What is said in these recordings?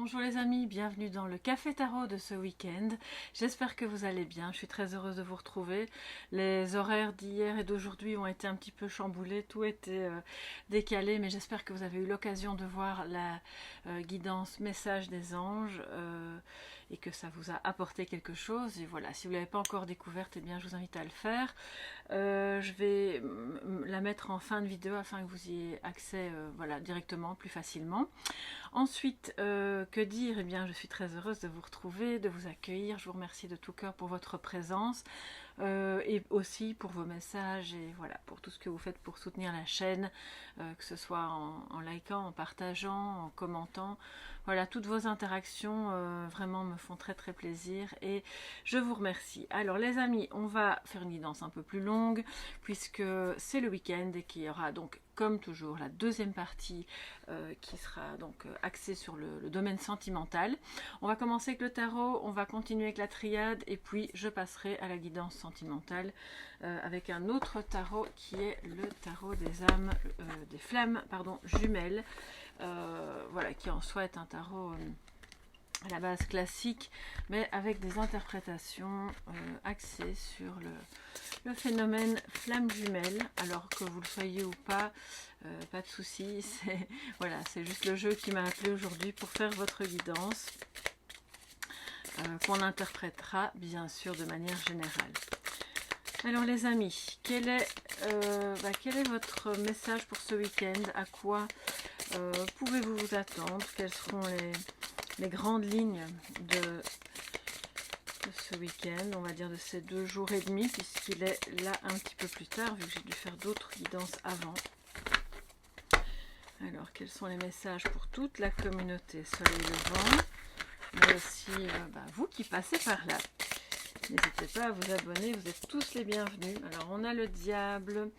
Bonjour les amis, bienvenue dans le Café Tarot de ce week-end. J'espère que vous allez bien, je suis très heureuse de vous retrouver. Les horaires d'hier et d'aujourd'hui ont été un petit peu chamboulés, tout était décalé, mais j'espère que vous avez eu l'occasion de voir la guidance message des anges et que ça vous a apporté quelque chose. Et voilà, si vous ne l'avez pas encore découverte, eh bien je vous invite à le faire. Je vais la mettre en fin de vidéo afin que vous y ayez accès voilà, directement, plus facilement. Ensuite, que dire? Eh bien, je suis très heureuse de vous retrouver, de vous accueillir. Je vous remercie de tout cœur pour votre présence et aussi pour vos messages et voilà, pour tout ce que vous faites pour soutenir la chaîne, que ce soit en likant, en partageant, en commentant. Voilà, toutes vos interactions vraiment me font très très plaisir et je vous remercie. Alors les amis, on va faire une guidance un peu plus longue puisque c'est le week-end et qu'il y aura donc comme toujours la deuxième partie qui sera donc axée sur le domaine sentimental. On va commencer avec le tarot, on va continuer avec la triade et puis je passerai à la guidance sentimentale avec un autre tarot qui est le tarot des âmes, des flammes pardon, jumelles. Voilà, qui en soi est un tarot à la base classique, mais avec des interprétations axées sur le phénomène flamme jumelle. Alors que vous le soyez ou pas, pas de souci, c'est voilà, c'est juste le jeu qui m'a appelé aujourd'hui pour faire votre guidance, qu'on interprétera bien sûr de manière générale. Alors les amis, quel est votre message pour ce week-end? À quoi pouvez-vous vous attendre? Quelles seront les grandes lignes de ce week-end, on va dire de ces 2 jours et demi, puisqu'il est là un petit peu plus tard, vu que j'ai dû faire d'autres guidances avant. Alors, quels sont les messages pour toute la communauté Soleil Levant, mais aussi vous qui passez par là. N'hésitez pas à vous abonner, vous êtes tous les bienvenus. Alors, on a le diable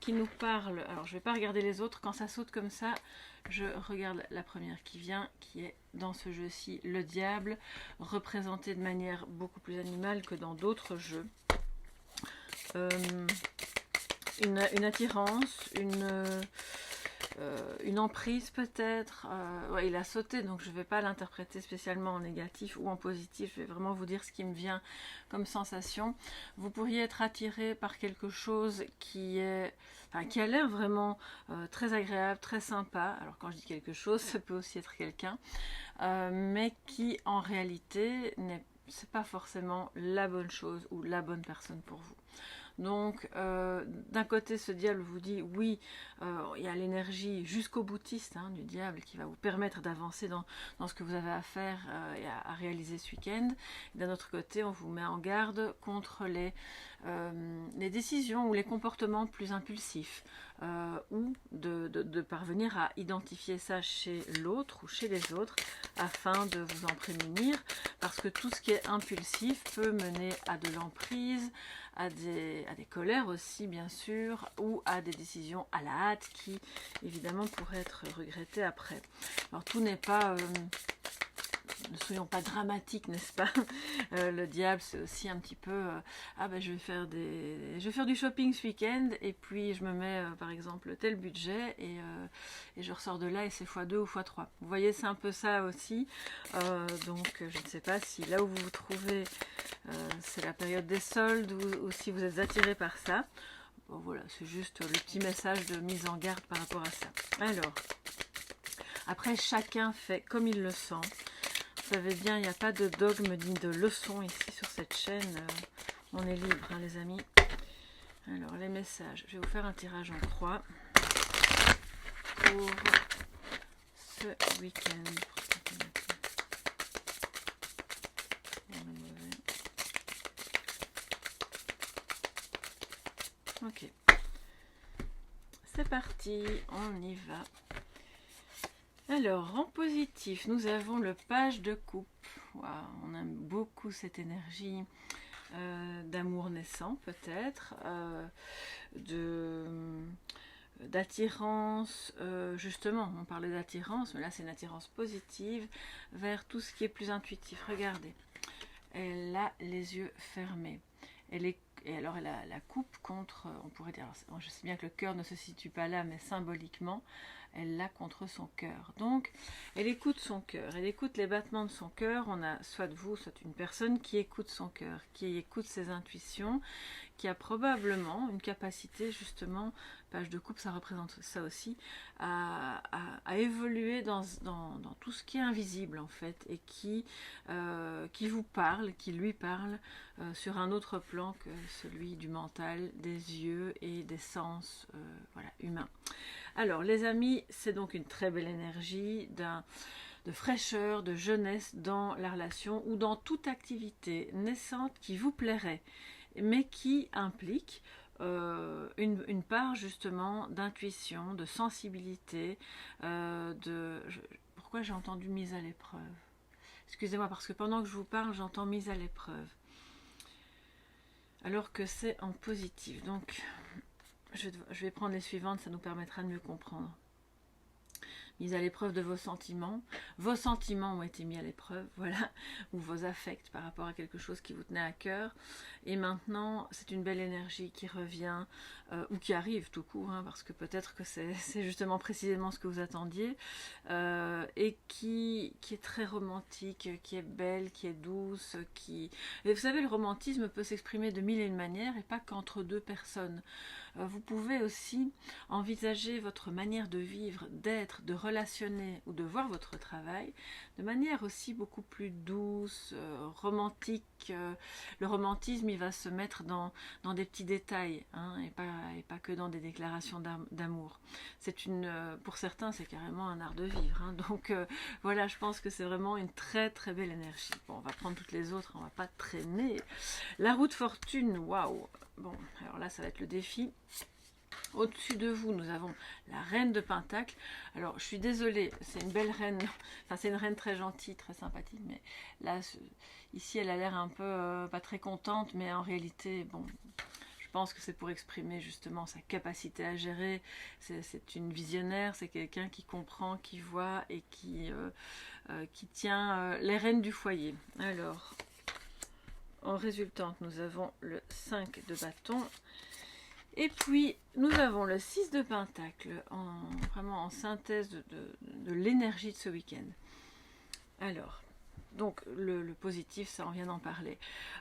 qui nous parle. Alors, je ne vais pas regarder les autres. Quand ça saute comme ça, je regarde la première qui vient, qui est dans ce jeu-ci, le diable, représenté de manière beaucoup plus animale que dans d'autres jeux. Une attirance, une emprise peut-être. Ouais, il a sauté, donc je ne vais pas l'interpréter spécialement en négatif ou en positif. Je vais vraiment vous dire ce qui me vient comme sensation. Vous pourriez être attiré par quelque chose qui a l'air vraiment très agréable, très sympa. Alors quand je dis quelque chose, ça peut aussi être quelqu'un, mais qui en réalité c'est pas forcément la bonne chose ou la bonne personne pour vous. Donc, d'un côté, ce diable vous dit, oui, il y a l'énergie jusqu'au boutiste du diable qui va vous permettre d'avancer dans ce que vous avez à faire et à réaliser ce week-end. D'un autre côté, on vous met en garde contre les décisions ou les comportements plus impulsifs ou de parvenir à identifier ça chez l'autre ou chez les autres afin de vous en prémunir, parce que tout ce qui est impulsif peut mener à de l'emprise, à des colères aussi bien sûr, ou à des décisions à la hâte qui évidemment pourraient être regrettées après. Alors tout n'est pas... ne soyons pas dramatiques, n'est-ce pas? Le diable, c'est aussi un petit peu je vais faire du shopping ce week-end et puis je me mets par exemple tel budget et je ressors de là et c'est x2 ou x3. Vous voyez, c'est un peu ça aussi. Donc je ne sais pas si là où vous vous trouvez c'est la période des soldes ou si vous êtes attiré par ça. Bon, voilà, c'est juste le petit message de mise en garde par rapport à ça. Alors, après chacun fait comme il le sent. Vous savez bien, il n'y a pas de dogme ni de leçon ici sur cette chaîne. On est libre, les amis. Alors, les messages. Je vais vous faire un tirage en croix pour ce week-end. Ok. C'est parti, on y va. Alors, en positif, nous avons le page de coupe. Wow, on aime beaucoup cette énergie d'amour naissant, peut-être, d'attirance. Justement, on parlait d'attirance, mais là, c'est une attirance positive vers tout ce qui est plus intuitif. Regardez, elle a les yeux fermés. Et alors, elle a la coupe contre, on pourrait dire, alors, je sais bien que le cœur ne se situe pas là, mais symboliquement, elle l'a contre son cœur. Donc, elle écoute son cœur, elle écoute les battements de son cœur. On a soit vous, soit une personne qui écoute son cœur, qui écoute ses intuitions, qui a probablement une capacité, justement, page de coupe, ça représente ça aussi, à évoluer dans tout ce qui est invisible, en fait, et qui vous parle, qui lui parle sur un autre plan que celui du mental, des yeux et des sens voilà, humains. Alors, les amis, c'est donc une très belle énergie de fraîcheur, de jeunesse dans la relation ou dans toute activité naissante qui vous plairait, mais qui implique une part justement d'intuition, de sensibilité, pourquoi j'ai entendu mise à l'épreuve? Excusez-moi, parce que pendant que je vous parle, j'entends mise à l'épreuve. Alors que c'est en positif. Donc, je vais prendre les suivantes, ça nous permettra de mieux comprendre. Mise à l'épreuve de vos sentiments. Vos sentiments ont été mis à l'épreuve, voilà, ou vos affects par rapport à quelque chose qui vous tenait à cœur. Et maintenant, c'est une belle énergie qui revient, ou qui arrive tout court, hein, parce que peut-être que c'est justement précisément ce que vous attendiez, et qui est très romantique, qui est belle, qui est douce, Et vous savez, le romantisme peut s'exprimer de mille et une manières, et pas qu'entre deux personnes. Vous pouvez aussi envisager votre manière de vivre, d'être, de relationner ou de voir votre travail de manière aussi beaucoup plus douce, romantique. Le romantisme, il va se mettre dans des petits détails, hein, et pas que dans des déclarations d'amour. Pour certains, c'est carrément un art de vivre. Hein, donc voilà, je pense que c'est vraiment une très très belle énergie. Bon, on va prendre toutes les autres, on va pas traîner. La roue de fortune, waouh. Bon, alors là, ça va être le défi. Au-dessus de vous, nous avons la reine de Pentacle. Alors, je suis désolée, c'est une belle reine. Enfin, c'est une reine très gentille, très sympathique. Mais là, ici, elle a l'air un peu pas très contente. Mais en réalité, bon, je pense que c'est pour exprimer justement sa capacité à gérer. C'est une visionnaire, c'est quelqu'un qui comprend, qui voit et qui tient les rênes du foyer. Alors, en résultante, nous avons le 5 de bâton. Et puis, nous avons le 6 de Pentacle, vraiment en synthèse de l'énergie de ce week-end. Alors, donc le positif, ça on vient d'en parler.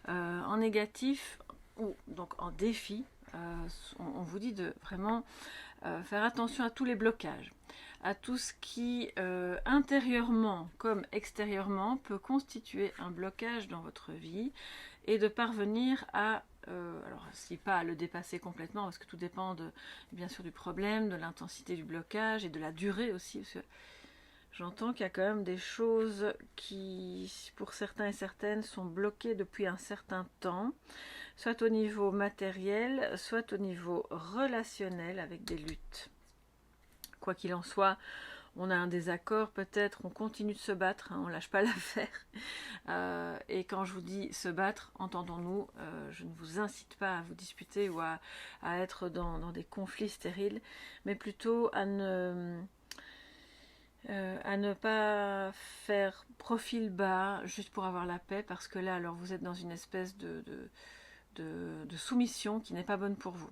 En négatif, ou donc en défi, on vous dit de vraiment faire attention à tous les blocages, à tout ce qui, intérieurement comme extérieurement, peut constituer un blocage dans votre vie, et de parvenir à alors, si pas à le dépasser complètement, parce que tout dépend bien sûr du problème, de l'intensité du blocage et de la durée aussi, parce que j'entends qu'il y a quand même des choses qui, pour certains et certaines, sont bloquées depuis un certain temps, soit au niveau matériel, soit au niveau relationnel avec des luttes. Quoi qu'il en soit, on a un désaccord, peut-être, on continue de se battre, hein, on ne lâche pas l'affaire. Et quand je vous dis se battre, entendons-nous, je ne vous incite pas à vous disputer ou à être dans des conflits stériles, mais plutôt à ne pas faire profil bas juste pour avoir la paix, parce que là, alors vous êtes dans une espèce de soumission qui n'est pas bonne pour vous.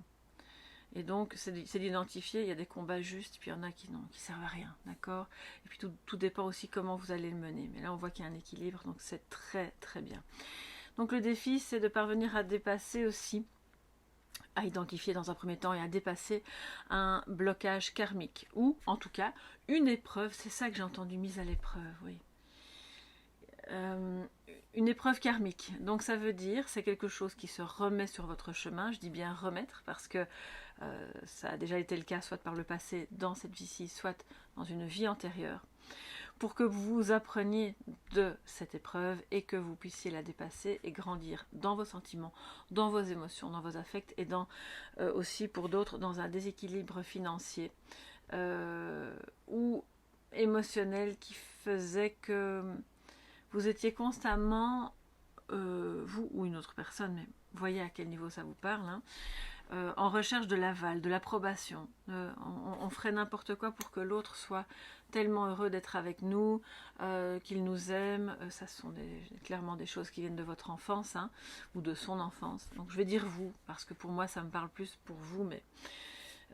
Et donc, c'est d'identifier, il y a des combats justes, puis il y en a qui servent à rien, d'accord? Et puis tout dépend aussi comment vous allez le mener. Mais là, on voit qu'il y a un équilibre, donc c'est très très bien. Donc le défi, c'est de parvenir à dépasser aussi, à identifier dans un premier temps et à dépasser un blocage karmique, ou en tout cas, une épreuve, c'est ça que j'ai entendu, mise à l'épreuve, oui. Une épreuve karmique, donc ça veut dire c'est quelque chose qui se remet sur votre chemin, je dis bien remettre parce que ça a déjà été le cas soit par le passé dans cette vie-ci, soit dans une vie antérieure, pour que vous appreniez de cette épreuve et que vous puissiez la dépasser et grandir dans vos sentiments, dans vos émotions, dans vos affects et aussi pour d'autres dans un déséquilibre financier ou émotionnel qui faisait que vous étiez constamment, vous ou une autre personne, mais voyez à quel niveau ça vous parle, hein, en recherche de l'aval, de l'approbation. On ferait n'importe quoi pour que l'autre soit tellement heureux d'être avec nous, qu'il nous aime. Ça sont clairement des choses qui viennent de votre enfance, hein, ou de son enfance. Donc je vais dire vous, parce que pour moi ça me parle plus pour vous, mais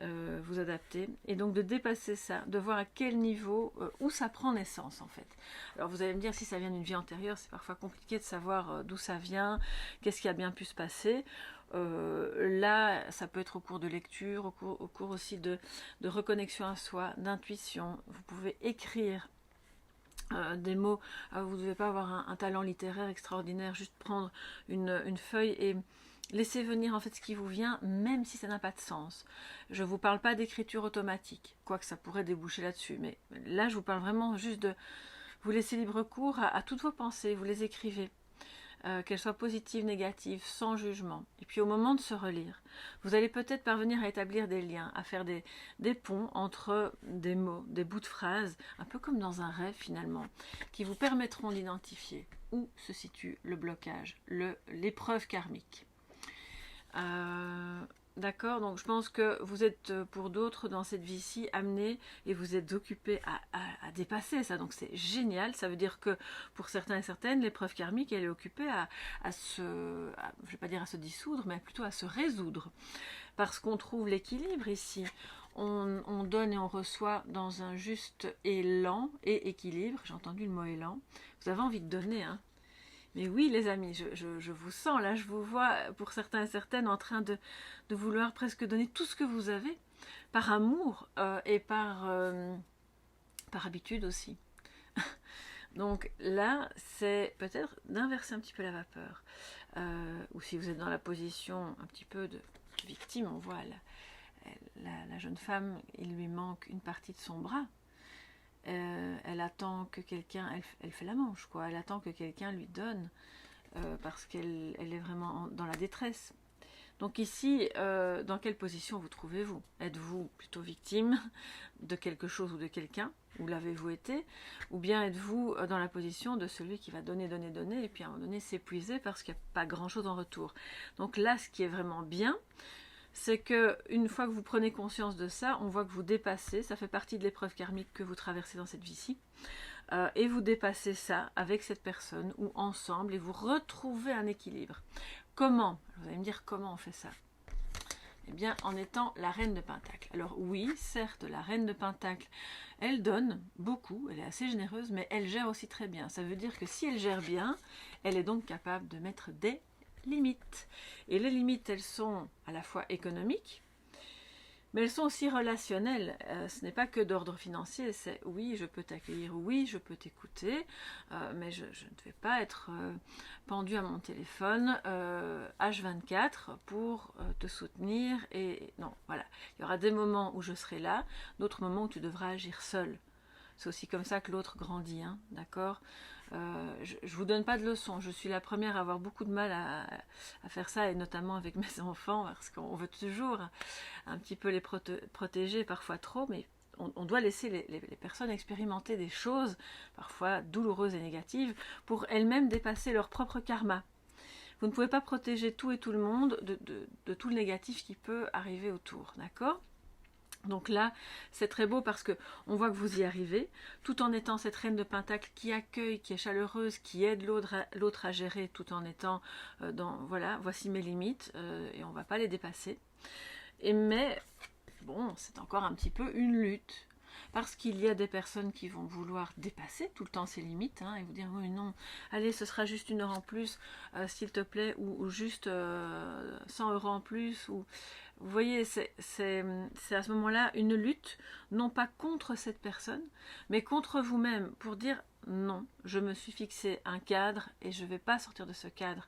vous adapter, et donc de dépasser ça, de voir à quel niveau, où ça prend naissance en fait. Alors vous allez me dire, si ça vient d'une vie antérieure, c'est parfois compliqué de savoir d'où ça vient, qu'est-ce qui a bien pu se passer. Là, ça peut être au cours de lecture, au cours aussi de reconnexion à soi, d'intuition. Vous pouvez écrire des mots. Vous ne devez pas avoir un talent littéraire extraordinaire, juste prendre une feuille et laissez venir en fait ce qui vous vient, même si ça n'a pas de sens. Je ne vous parle pas d'écriture automatique, quoique ça pourrait déboucher là-dessus, mais là je vous parle vraiment juste de vous laisser libre cours à toutes vos pensées, vous les écrivez. Qu'elles soient positives, négatives, sans jugement. Et puis au moment de se relire, vous allez peut-être parvenir à établir des liens, à faire des ponts entre des mots, des bouts de phrases, un peu comme dans un rêve finalement, qui vous permettront d'identifier où se situe le blocage, l'épreuve karmique. D'accord, donc je pense que vous êtes pour d'autres dans cette vie-ci amenés et vous êtes occupés à dépasser ça, donc c'est génial. Ça veut dire que pour certains et certaines, l'épreuve karmique, elle est occupée je vais pas dire à se dissoudre, mais plutôt à se résoudre, parce qu'on trouve l'équilibre ici. On donne et on reçoit dans un juste élan et équilibre. J'ai entendu le mot élan. Vous avez envie de donner, hein? Mais oui, les amis, je vous sens là, je vous vois pour certains et certaines en train de vouloir presque donner tout ce que vous avez, par amour et par habitude aussi. Donc là, c'est peut-être d'inverser un petit peu la vapeur. Ou si vous êtes dans la position un petit peu de victime, on voit la jeune femme, il lui manque une partie de son bras. Elle attend que quelqu'un, elle fait la manche, quoi. Elle attend que quelqu'un lui donne parce qu'elle est vraiment dans la détresse. Donc ici, dans quelle position vous trouvez-vous? Êtes-vous plutôt victime de quelque chose ou de quelqu'un? Ou l'avez-vous été? Ou bien êtes-vous dans la position de celui qui va donner, donner, donner et puis à un moment donné s'épuiser parce qu'il n'y a pas grand-chose en retour? Donc là, ce qui est vraiment bien, c'est que une fois que vous prenez conscience de ça, on voit que vous dépassez, ça fait partie de l'épreuve karmique que vous traversez dans cette vie-ci, et vous dépassez ça avec cette personne ou ensemble et vous retrouvez un équilibre. Comment? Vous allez me dire comment on fait ça? Eh bien, en étant la reine de Pentacle. Alors oui, certes, la reine de Pentacle, elle donne beaucoup, elle est assez généreuse, mais elle gère aussi très bien. Ça veut dire que si elle gère bien, elle est donc capable de mettre des limites. Et les limites, elles sont à la fois économiques, mais elles sont aussi relationnelles. Ce n'est pas que d'ordre financier, c'est oui, je peux t'accueillir, oui, je peux t'écouter, mais je ne vais pas être pendu à mon téléphone H24 pour te soutenir. Et non, voilà. Il y aura des moments où je serai là, d'autres moments où tu devras agir seul. C'est aussi comme ça que l'autre grandit, hein, d'accord? Je ne vous donne pas de leçons, je suis la première à avoir beaucoup de mal à faire ça, et notamment avec mes enfants, parce qu'on veut toujours un petit peu les protéger, parfois trop, mais on doit laisser les personnes expérimenter des choses, parfois douloureuses et négatives, pour elles-mêmes dépasser leur propre karma. Vous ne pouvez pas protéger tout et tout le monde de tout le négatif qui peut arriver autour, d'accord ? Donc là, c'est très beau parce que on voit que vous y arrivez, tout en étant cette reine de Pentacle qui accueille, qui est chaleureuse, qui aide l'autre à gérer, tout en étant voilà, voici mes limites, et on ne va pas les dépasser. Mais bon, c'est encore un petit peu une lutte. Parce qu'il y a des personnes qui vont vouloir dépasser tout le temps ces limites, hein, et vous dire oui non, allez ce sera juste 1 heure en plus, s'il te plaît, ou juste 100 € en plus, ou vous voyez, c'est à ce moment-là une lutte, non pas contre cette personne, mais contre vous-même, pour dire non, je me suis fixé un cadre et je ne vais pas sortir de ce cadre.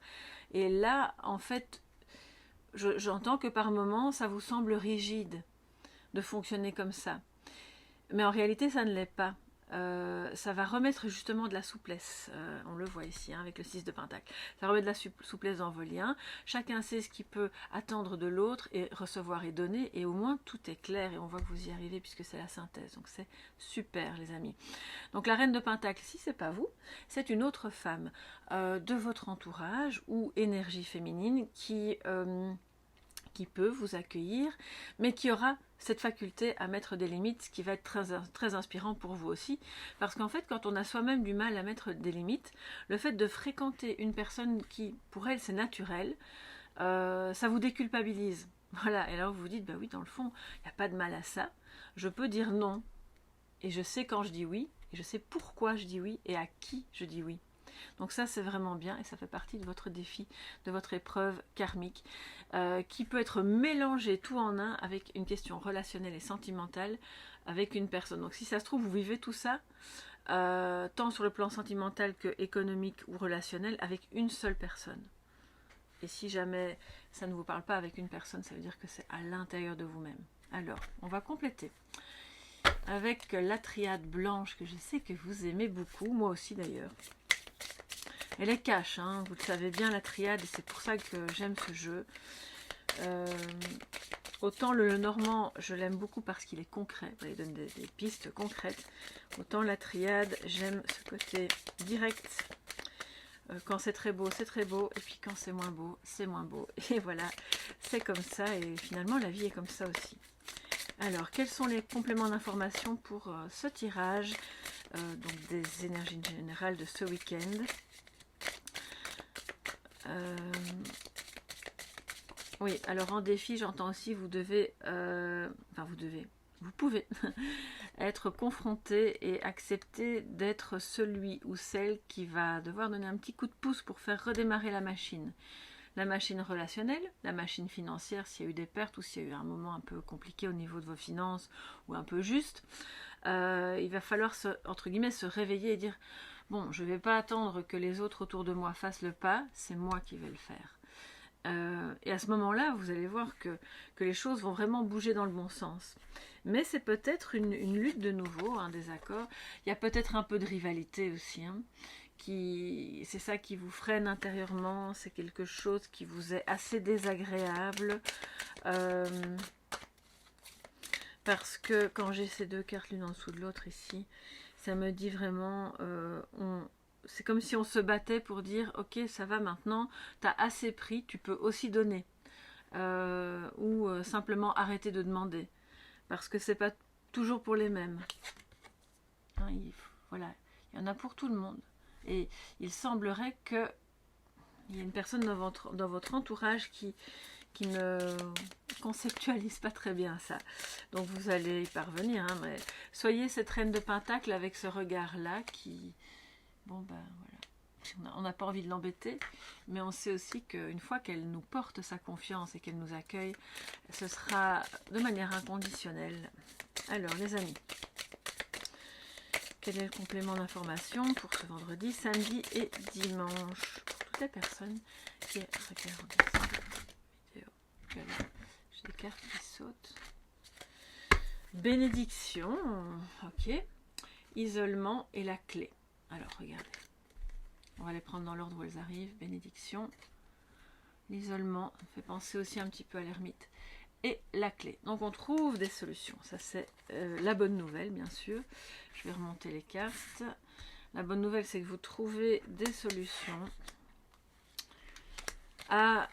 Et là, en fait, j'entends que par moments, ça vous semble rigide de fonctionner comme ça. Mais en réalité, ça ne l'est pas. Ça va remettre justement de la souplesse. On le voit ici, hein, avec le 6 de Pentacle. Ça remet de la souplesse dans vos liens. Chacun sait ce qu'il peut attendre de l'autre et recevoir et donner. Et au moins, tout est clair. Et on voit que vous y arrivez puisque c'est la synthèse. Donc c'est super, les amis. Donc la reine de Pentacle, si c'est pas vous, c'est une autre femme de votre entourage ou énergie féminine qui peut vous accueillir, mais qui aura cette faculté à mettre des limites, ce qui va être très inspirant pour vous aussi, parce qu'en fait, quand on a soi-même du mal à mettre des limites, le fait de fréquenter une personne qui, pour elle, c'est naturel, ça vous déculpabilise. Voilà, et alors vous vous dites, bah oui, dans le fond, il n'y a pas de mal à ça. Je peux dire non. Et je sais quand je dis oui, et je sais pourquoi je dis oui, et à qui je dis oui. Donc ça, c'est vraiment bien, et ça fait partie de votre défi, de votre épreuve karmique, qui peut être mélangée tout en un avec une question relationnelle et sentimentale avec une personne. Donc si ça se trouve, vous vivez tout ça, tant sur le plan sentimental que économique ou relationnel, avec une seule personne. Et si jamais ça ne vous parle pas avec une personne, ça veut dire que c'est à l'intérieur de vous-même. Alors, on va compléter avec la triade blanche que je sais que vous aimez beaucoup, moi aussi d'ailleurs. Elle est cash, hein, vous le savez bien, la triade, et c'est pour ça que j'aime ce jeu. Autant le normand, je l'aime beaucoup parce qu'il est concret, il donne des pistes concrètes. Autant la triade, j'aime ce côté direct. Quand c'est très beau, et puis quand c'est moins beau. Et voilà, c'est comme ça, et finalement la vie est comme ça aussi. Alors, quels sont les compléments d'information pour ce tirage, donc des énergies générales de ce week-end? Oui, alors en défi, j'entends aussi, vous pouvez être confronté et accepter d'être celui ou celle qui va devoir donner un petit coup de pouce pour faire redémarrer la machine. La machine relationnelle, la machine financière, s'il y a eu des pertes ou s'il y a eu un moment un peu compliqué au niveau de vos finances ou un peu juste, il va falloir, entre guillemets, se réveiller et dire « Bon, je ne vais pas attendre que les autres autour de moi fassent le pas, c'est moi qui vais le faire. » Et à ce moment-là, vous allez voir que les choses vont vraiment bouger dans le bon sens. Mais c'est peut-être une lutte de nouveau, un désaccord. Il y a peut-être un peu de rivalité aussi, hein. C'est ça qui vous freine intérieurement, c'est quelque chose qui vous est assez désagréable, parce que quand j'ai ces deux cartes l'une en dessous de l'autre ici, ça me dit vraiment, c'est comme si on se battait pour dire ok, ça va maintenant, tu as assez pris, tu peux aussi donner, ou simplement arrêter de demander, parce que c'est pas toujours pour les mêmes, hein, voilà, il y en a pour tout le monde. Et il semblerait qu'il y ait une personne dans votre entourage qui ne conceptualise pas très bien ça. Donc vous allez y parvenir, hein, mais soyez cette reine de Pentacle avec ce regard-là qui... Bon ben voilà, on n'a pas envie de l'embêter, mais on sait aussi qu'une fois qu'elle nous porte sa confiance et qu'elle nous accueille, ce sera de manière inconditionnelle. Alors les amis, quel est le complément d'information pour ce vendredi, samedi et dimanche pour toutes les personnes qui regardent cette vidéo? Voilà. J'ai des cartes qui sautent. Bénédiction, ok. Isolement et la clé. Alors regardez, on va les prendre dans l'ordre où elles arrivent. Bénédiction, l'isolement, ça fait penser aussi un petit peu à l'ermite. Et la clé. Donc on trouve des solutions. Ça c'est la bonne nouvelle, bien sûr. Je vais remonter les cartes. La bonne nouvelle, c'est que vous trouvez des solutions à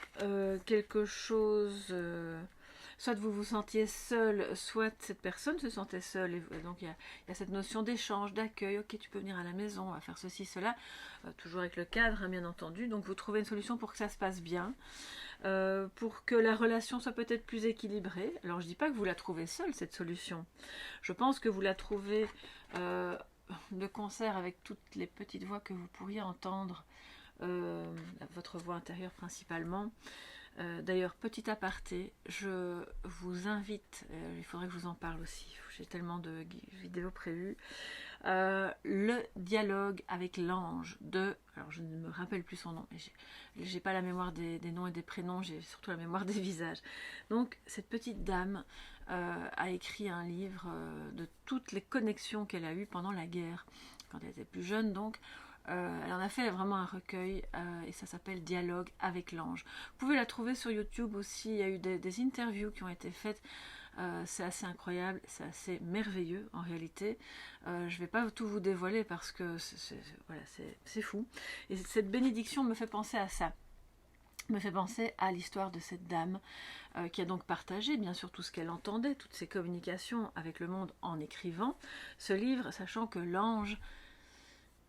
quelque chose. Soit vous vous sentiez seul, soit cette personne se sentait seule. Et donc il y a cette notion d'échange, d'accueil. Ok, tu peux venir à la maison, on va faire ceci, cela. Toujours avec le cadre, hein, bien entendu. Donc vous trouvez une solution pour que ça se passe bien. Pour que la relation soit peut-être plus équilibrée. Alors je ne dis pas que vous la trouvez seule, cette solution. Je pense que vous la trouvez de concert avec toutes les petites voix que vous pourriez entendre, votre voix intérieure principalement. D'ailleurs, petit aparté, je vous invite, il faudrait que je vous en parle aussi, j'ai tellement de vidéos prévues, le dialogue avec l'ange de, alors je ne me rappelle plus son nom, mais j'ai pas la mémoire des noms et des prénoms, j'ai surtout la mémoire des visages. Donc cette petite dame a écrit un livre de toutes les connexions qu'elle a eues pendant la guerre, quand elle était plus jeune donc. Elle en a fait vraiment un recueil et ça s'appelle Dialogue avec l'ange. Vous pouvez la trouver sur YouTube aussi, il y a eu des interviews qui ont été faites, c'est assez incroyable, c'est assez merveilleux en réalité. Je ne vais pas tout vous dévoiler parce que c'est fou. Et cette bénédiction me fait penser à ça, me fait penser à l'histoire de cette dame qui a donc partagé bien sûr tout ce qu'elle entendait, toutes ses communications avec le monde en écrivant ce livre, sachant que l'ange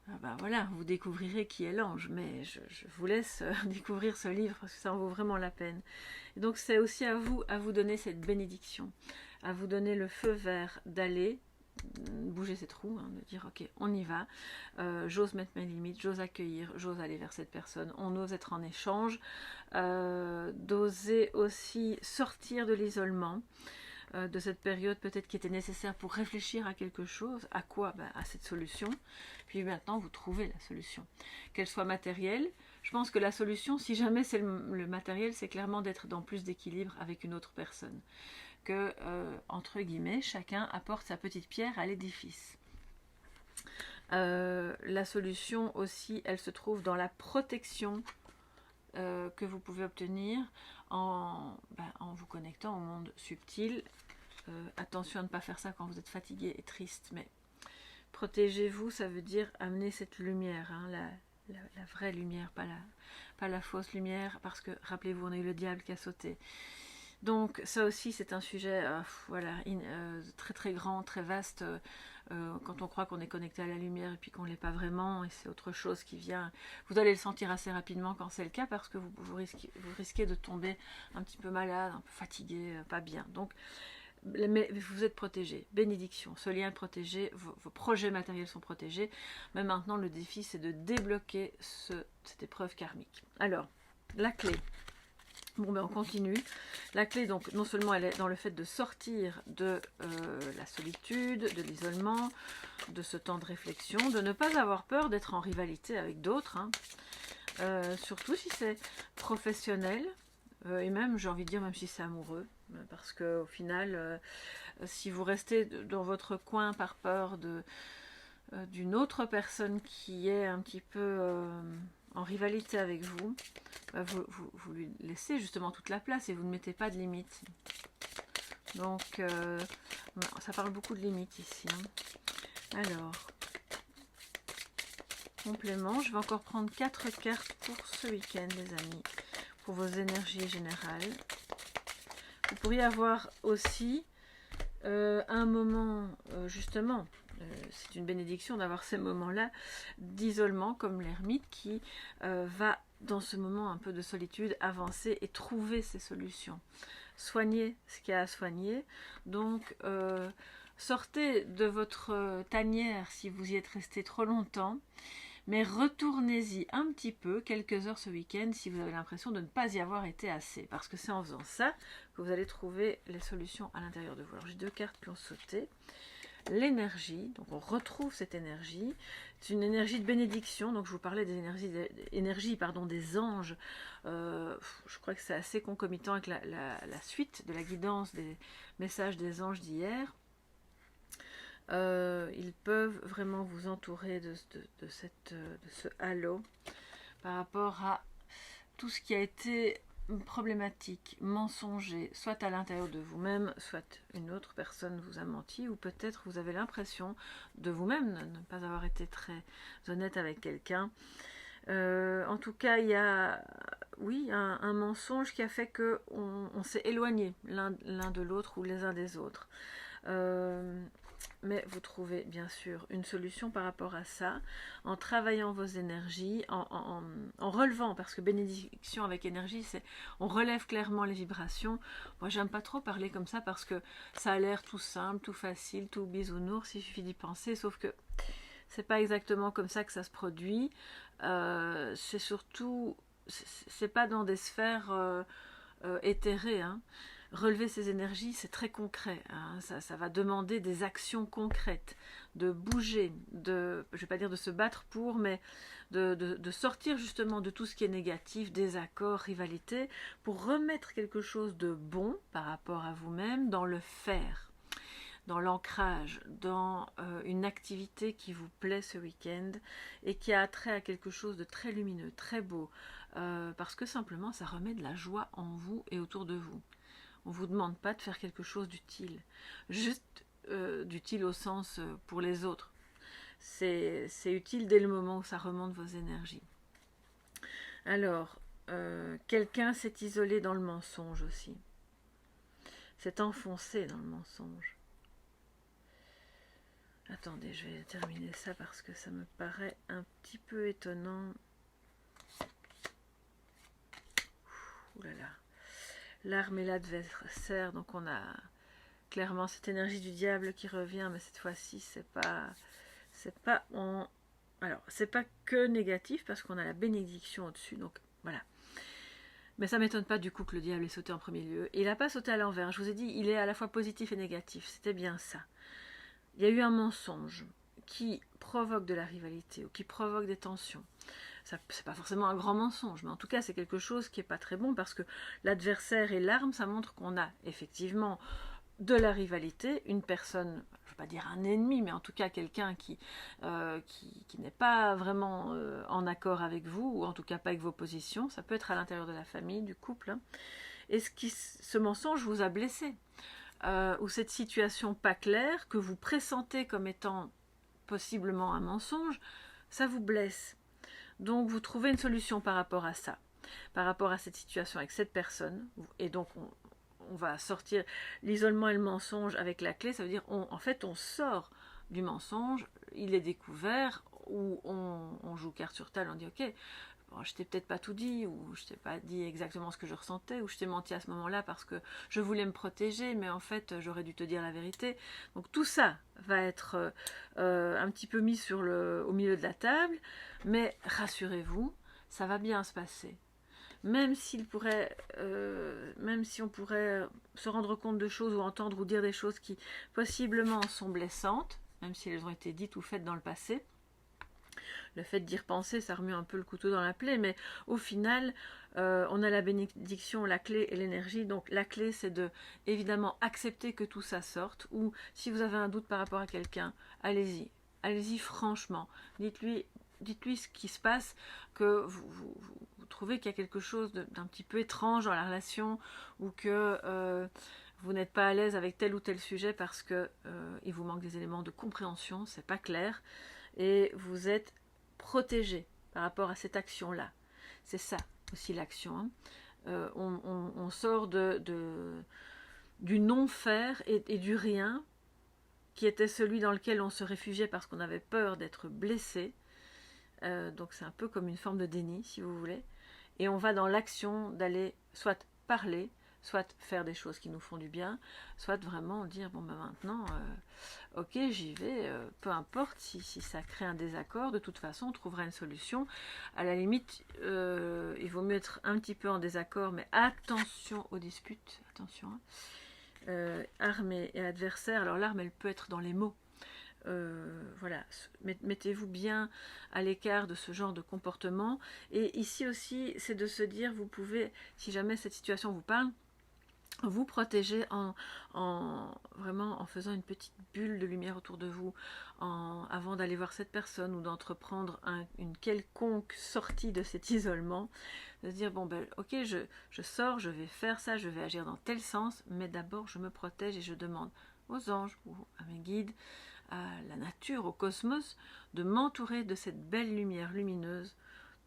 ben voilà, vous découvrirez qui est l'ange, mais je vous laisse découvrir ce livre parce que ça en vaut vraiment la peine. Et donc c'est aussi à vous donner cette bénédiction, à vous donner le feu vert d'aller bouger ses trous, hein, de dire ok, on y va, j'ose mettre mes limites, j'ose accueillir, j'ose aller vers cette personne, on ose être en échange, d'oser aussi sortir de l'isolement, de cette période peut-être qui était nécessaire pour réfléchir à quelque chose, à quoi? Ben, à cette solution, puis maintenant vous trouvez la solution, qu'elle soit matérielle. Je pense que la solution, si jamais c'est le matériel, c'est clairement d'être dans plus d'équilibre avec une autre personne, que, entre guillemets, chacun apporte sa petite pierre à l'édifice. La solution aussi, elle se trouve dans la protection que vous pouvez obtenir en vous connectant au monde subtil. Attention à ne pas faire ça quand vous êtes fatigué et triste, mais protégez-vous, ça veut dire amener cette lumière, hein, la vraie lumière, pas la fausse lumière, parce que rappelez-vous, on a eu le diable qui a sauté. Donc ça aussi c'est un sujet voilà, très très grand, très vaste, quand on croit qu'on est connecté à la lumière et puis qu'on ne l'est pas vraiment, et c'est autre chose qui vient. Vous allez le sentir assez rapidement quand c'est le cas, parce que vous risquez de tomber un petit peu malade, un peu fatigué, pas bien. Donc mais vous êtes protégé, bénédiction, ce lien est protégé, vos projets matériels sont protégés, mais maintenant le défi c'est de débloquer cette épreuve karmique. Alors, la clé. Bon, ben on continue. La clé, donc, non seulement elle est dans le fait de sortir de la solitude, de l'isolement, de ce temps de réflexion, de ne pas avoir peur d'être en rivalité avec d'autres, hein. Surtout si c'est professionnel, et même, j'ai envie de dire, même si c'est amoureux, parce qu'au final, si vous restez dans votre coin par peur d'une autre personne qui est un petit peu en rivalité avec vous, vous lui laissez justement toute la place et vous ne mettez pas de limites. Donc, ça parle beaucoup de limites ici, hein. Alors, complément, je vais encore prendre 4 cartes pour ce week-end, les amis, pour vos énergies générales. Vous pourriez avoir aussi un moment, justement, c'est une bénédiction d'avoir ces moments-là d'isolement, comme l'ermite qui va, dans ce moment un peu de solitude, avancer et trouver ses solutions. Soigner ce qu'il y a à soigner. Donc, sortez de votre tanière si vous y êtes resté trop longtemps, mais retournez-y un petit peu, quelques heures ce week-end, si vous avez l'impression de ne pas y avoir été assez. Parce que c'est en faisant ça que vous allez trouver les solutions à l'intérieur de vous. Alors j'ai 2 cartes qui ont sauté. L'énergie, donc on retrouve cette énergie. C'est une énergie de bénédiction. Donc je vous parlais des énergies des anges. Je crois que c'est assez concomitant avec la suite de la guidance des messages des anges d'hier. Ils peuvent vraiment vous entourer de ce halo par rapport à tout ce qui a été problématique, mensonger, soit à l'intérieur de vous-même, soit une autre personne vous a menti, ou peut-être vous avez l'impression de vous-même ne pas avoir été très honnête avec quelqu'un. En tout cas, il y a un mensonge qui a fait qu'on s'est éloigné l'un de l'autre ou les uns des autres. Mais vous trouvez bien sûr une solution par rapport à ça, en travaillant vos énergies, en relevant, parce que bénédiction avec énergie, c'est on relève clairement les vibrations. Moi, j'aime pas trop parler comme ça parce que ça a l'air tout simple, tout facile, tout bisounours, il suffit d'y penser, sauf que c'est pas exactement comme ça que ça se produit. C'est surtout, c'est pas dans des sphères éthérées, hein. Relever ces énergies, c'est très concret, hein. Ça va demander des actions concrètes, de bouger, je ne vais pas dire de se battre pour, mais de sortir justement de tout ce qui est négatif, désaccord, rivalité, pour remettre quelque chose de bon par rapport à vous-même dans le faire, dans l'ancrage, dans une activité qui vous plaît ce week-end et qui a trait à quelque chose de très lumineux, très beau, parce que simplement ça remet de la joie en vous et autour de vous. On ne vous demande pas de faire quelque chose d'utile, juste d'utile au sens pour les autres. C'est utile dès le moment où ça remonte vos énergies. Alors, quelqu'un s'est isolé dans le mensonge aussi, s'est enfoncé dans le mensonge. Attendez, je vais terminer ça parce que ça me paraît un petit peu étonnant. Ouh là là. L'arme et l'adversaire, donc on a clairement cette énergie du diable qui revient, mais cette fois-ci, c'est pas alors, c'est pas que négatif parce qu'on a la bénédiction au-dessus, donc voilà. Mais ça m'étonne pas du coup que le diable ait sauté en premier lieu. Il n'a pas sauté à l'envers, je vous ai dit, il est à la fois positif et négatif, c'était bien ça. Il y a eu un mensonge qui provoque de la rivalité ou qui provoque des tensions. C'est pas forcément un grand mensonge, mais en tout cas c'est quelque chose qui n'est pas très bon parce que l'adversaire et l'arme, ça montre qu'on a effectivement de la rivalité, une personne, je ne veux pas dire un ennemi, mais en tout cas quelqu'un qui n'est pas vraiment en accord avec vous, ou en tout cas pas avec vos positions. Ça peut être à l'intérieur de la famille, du couple, hein. Et ce mensonge vous a blessé, ou cette situation pas claire, que vous pressentez comme étant possiblement un mensonge, ça vous blesse. Donc vous trouvez une solution par rapport à ça, par rapport à cette situation avec cette personne, et donc on va sortir l'isolement et le mensonge avec la clé. Ça veut dire en fait on sort du mensonge, il est découvert, ou on joue carte sur table, on dit ok, bon, je t'ai peut-être pas tout dit, ou je t'ai pas dit exactement ce que je ressentais, ou je t'ai menti à ce moment-là parce que je voulais me protéger, mais en fait j'aurais dû te dire la vérité. Donc tout ça va être un petit peu mis au milieu de la table, mais rassurez-vous, ça va bien se passer. Même si on pourrait se rendre compte de choses ou entendre ou dire des choses qui possiblement sont blessantes, même si elles ont été dites ou faites dans le passé, le fait d'y repenser, ça remue un peu le couteau dans la plaie, mais au final, on a la bénédiction, la clé et l'énergie. Donc la clé, c'est de évidemment accepter que tout ça sorte, ou si vous avez un doute par rapport à quelqu'un, allez-y franchement, dites-lui ce qui se passe, que vous trouvez qu'il y a quelque chose d'un petit peu étrange dans la relation, ou que vous n'êtes pas à l'aise avec tel ou tel sujet parce que il vous manque des éléments de compréhension, c'est pas clair, et vous êtes protégé par rapport à cette action-là. C'est ça aussi l'action, hein. On sort du non-faire et du rien, qui était celui dans lequel on se réfugiait parce qu'on avait peur d'être blessé. Donc c'est un peu comme une forme de déni, si vous voulez. Et on va dans l'action d'aller soit parler, soit faire des choses qui nous font du bien, soit vraiment dire, bon ben maintenant, ok, j'y vais, peu importe si ça crée un désaccord, de toute façon on trouvera une solution. À la limite, il vaut mieux être un petit peu en désaccord, mais attention aux disputes, attention, hein. Arme et adversaire, alors l'arme elle peut être dans les mots. Voilà, mettez-vous bien à l'écart de ce genre de comportement. Et ici aussi, c'est de se dire, vous pouvez, si jamais cette situation vous parle, vous protéger vraiment en faisant une petite bulle de lumière autour de vous avant d'aller voir cette personne ou d'entreprendre une quelconque sortie de cet isolement, de se dire bon ben ok, je sors, je vais faire ça, je vais agir dans tel sens, mais d'abord je me protège et je demande aux anges ou à mes guides, à la nature, au cosmos, de m'entourer de cette belle lumière lumineuse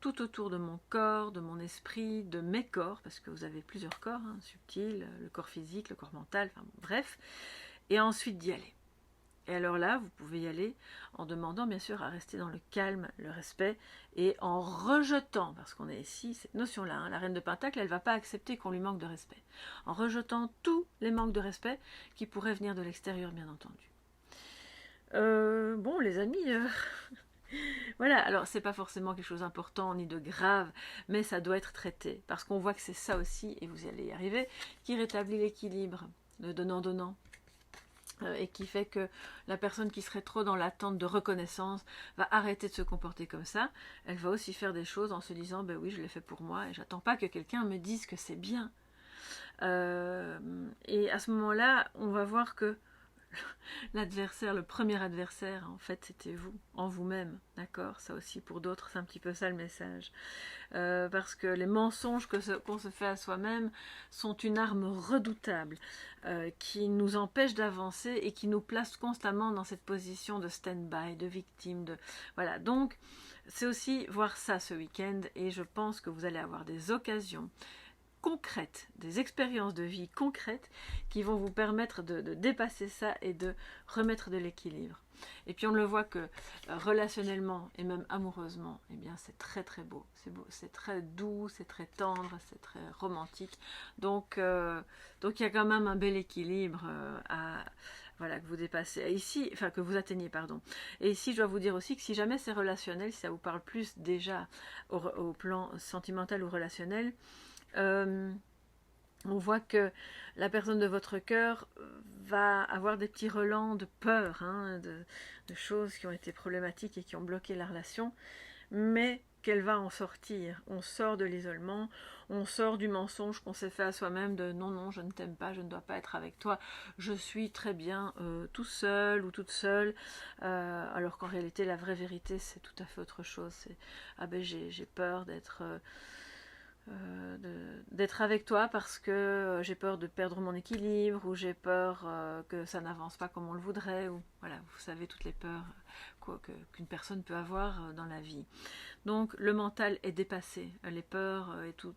tout autour de mon corps, de mon esprit, de mes corps, parce que vous avez plusieurs corps, hein, subtils, le corps physique, le corps mental, enfin bref, et ensuite d'y aller. Et alors là, vous pouvez y aller en demandant bien sûr à rester dans le calme, le respect, et en rejetant, parce qu'on est ici, cette notion-là, hein, la reine de Pentacle, elle ne va pas accepter qu'on lui manque de respect, en rejetant tous les manques de respect qui pourraient venir de l'extérieur, bien entendu. Bon, les amis, voilà, alors c'est pas forcément quelque chose d'important ni de grave, mais ça doit être traité, parce qu'on voit que c'est ça aussi, et vous allez y arriver, qui rétablit l'équilibre, le donnant-donnant, et qui fait que la personne qui serait trop dans l'attente de reconnaissance va arrêter de se comporter comme ça. Elle va aussi faire des choses en se disant, ben oui, je l'ai fait pour moi, et j'attends pas que quelqu'un me dise que c'est bien. Et à ce moment-là, on va voir que l'adversaire, le premier adversaire, en fait, c'était vous, en vous-même, d'accord? Ça aussi, pour d'autres, c'est un petit peu ça le message. Parce que les mensonges qu'on se fait à soi-même sont une arme redoutable qui nous empêche d'avancer et qui nous place constamment dans cette position de stand-by, de victime, voilà. Donc, c'est aussi voir ça ce week-end, et je pense que vous allez avoir des occasions concrètes, des expériences de vie concrètes qui vont vous permettre de dépasser ça et de remettre de l'équilibre. Et puis on le voit que relationnellement et même amoureusement, eh bien c'est très très beau, c'est très doux, c'est très tendre, c'est très romantique. Donc il y a quand même un bel équilibre voilà, que vous dépassez ici, enfin que vous atteignez, pardon. Et ici, je dois vous dire aussi que si jamais c'est relationnel, si ça vous parle plus déjà au plan sentimental ou relationnel, on voit que la personne de votre cœur va avoir des petits relents de peur, hein, de choses qui ont été problématiques et qui ont bloqué la relation, mais qu'elle va en sortir. On sort de l'isolement, on sort du mensonge qu'on s'est fait à soi-même de non, non, je ne t'aime pas, je ne dois pas être avec toi, je suis très bien tout seul ou toute seule, alors qu'en réalité la vraie vérité c'est tout à fait autre chose. C'est ah ben j'ai peur d'être avec toi parce que j'ai peur de perdre mon équilibre, ou j'ai peur que ça n'avance pas comme on le voudrait, ou voilà, vous savez toutes les peurs qu'une personne peut avoir dans la vie. Donc le mental est dépassé, les peurs et tout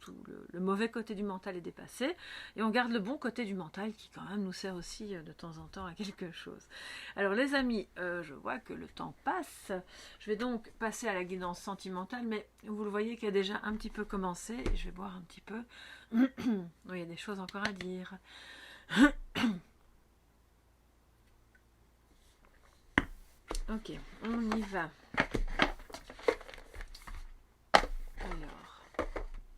le mauvais côté du mental est dépassé, et on garde le bon côté du mental qui quand même nous sert aussi de temps en temps à quelque chose. Alors les amis, je vois que le temps passe, je vais donc passer à la guidance sentimentale, mais vous le voyez qui a déjà un petit peu commencé, et je vais boire un petit peu. Oui, il y a des choses encore à dire. Ok, on y va. Alors,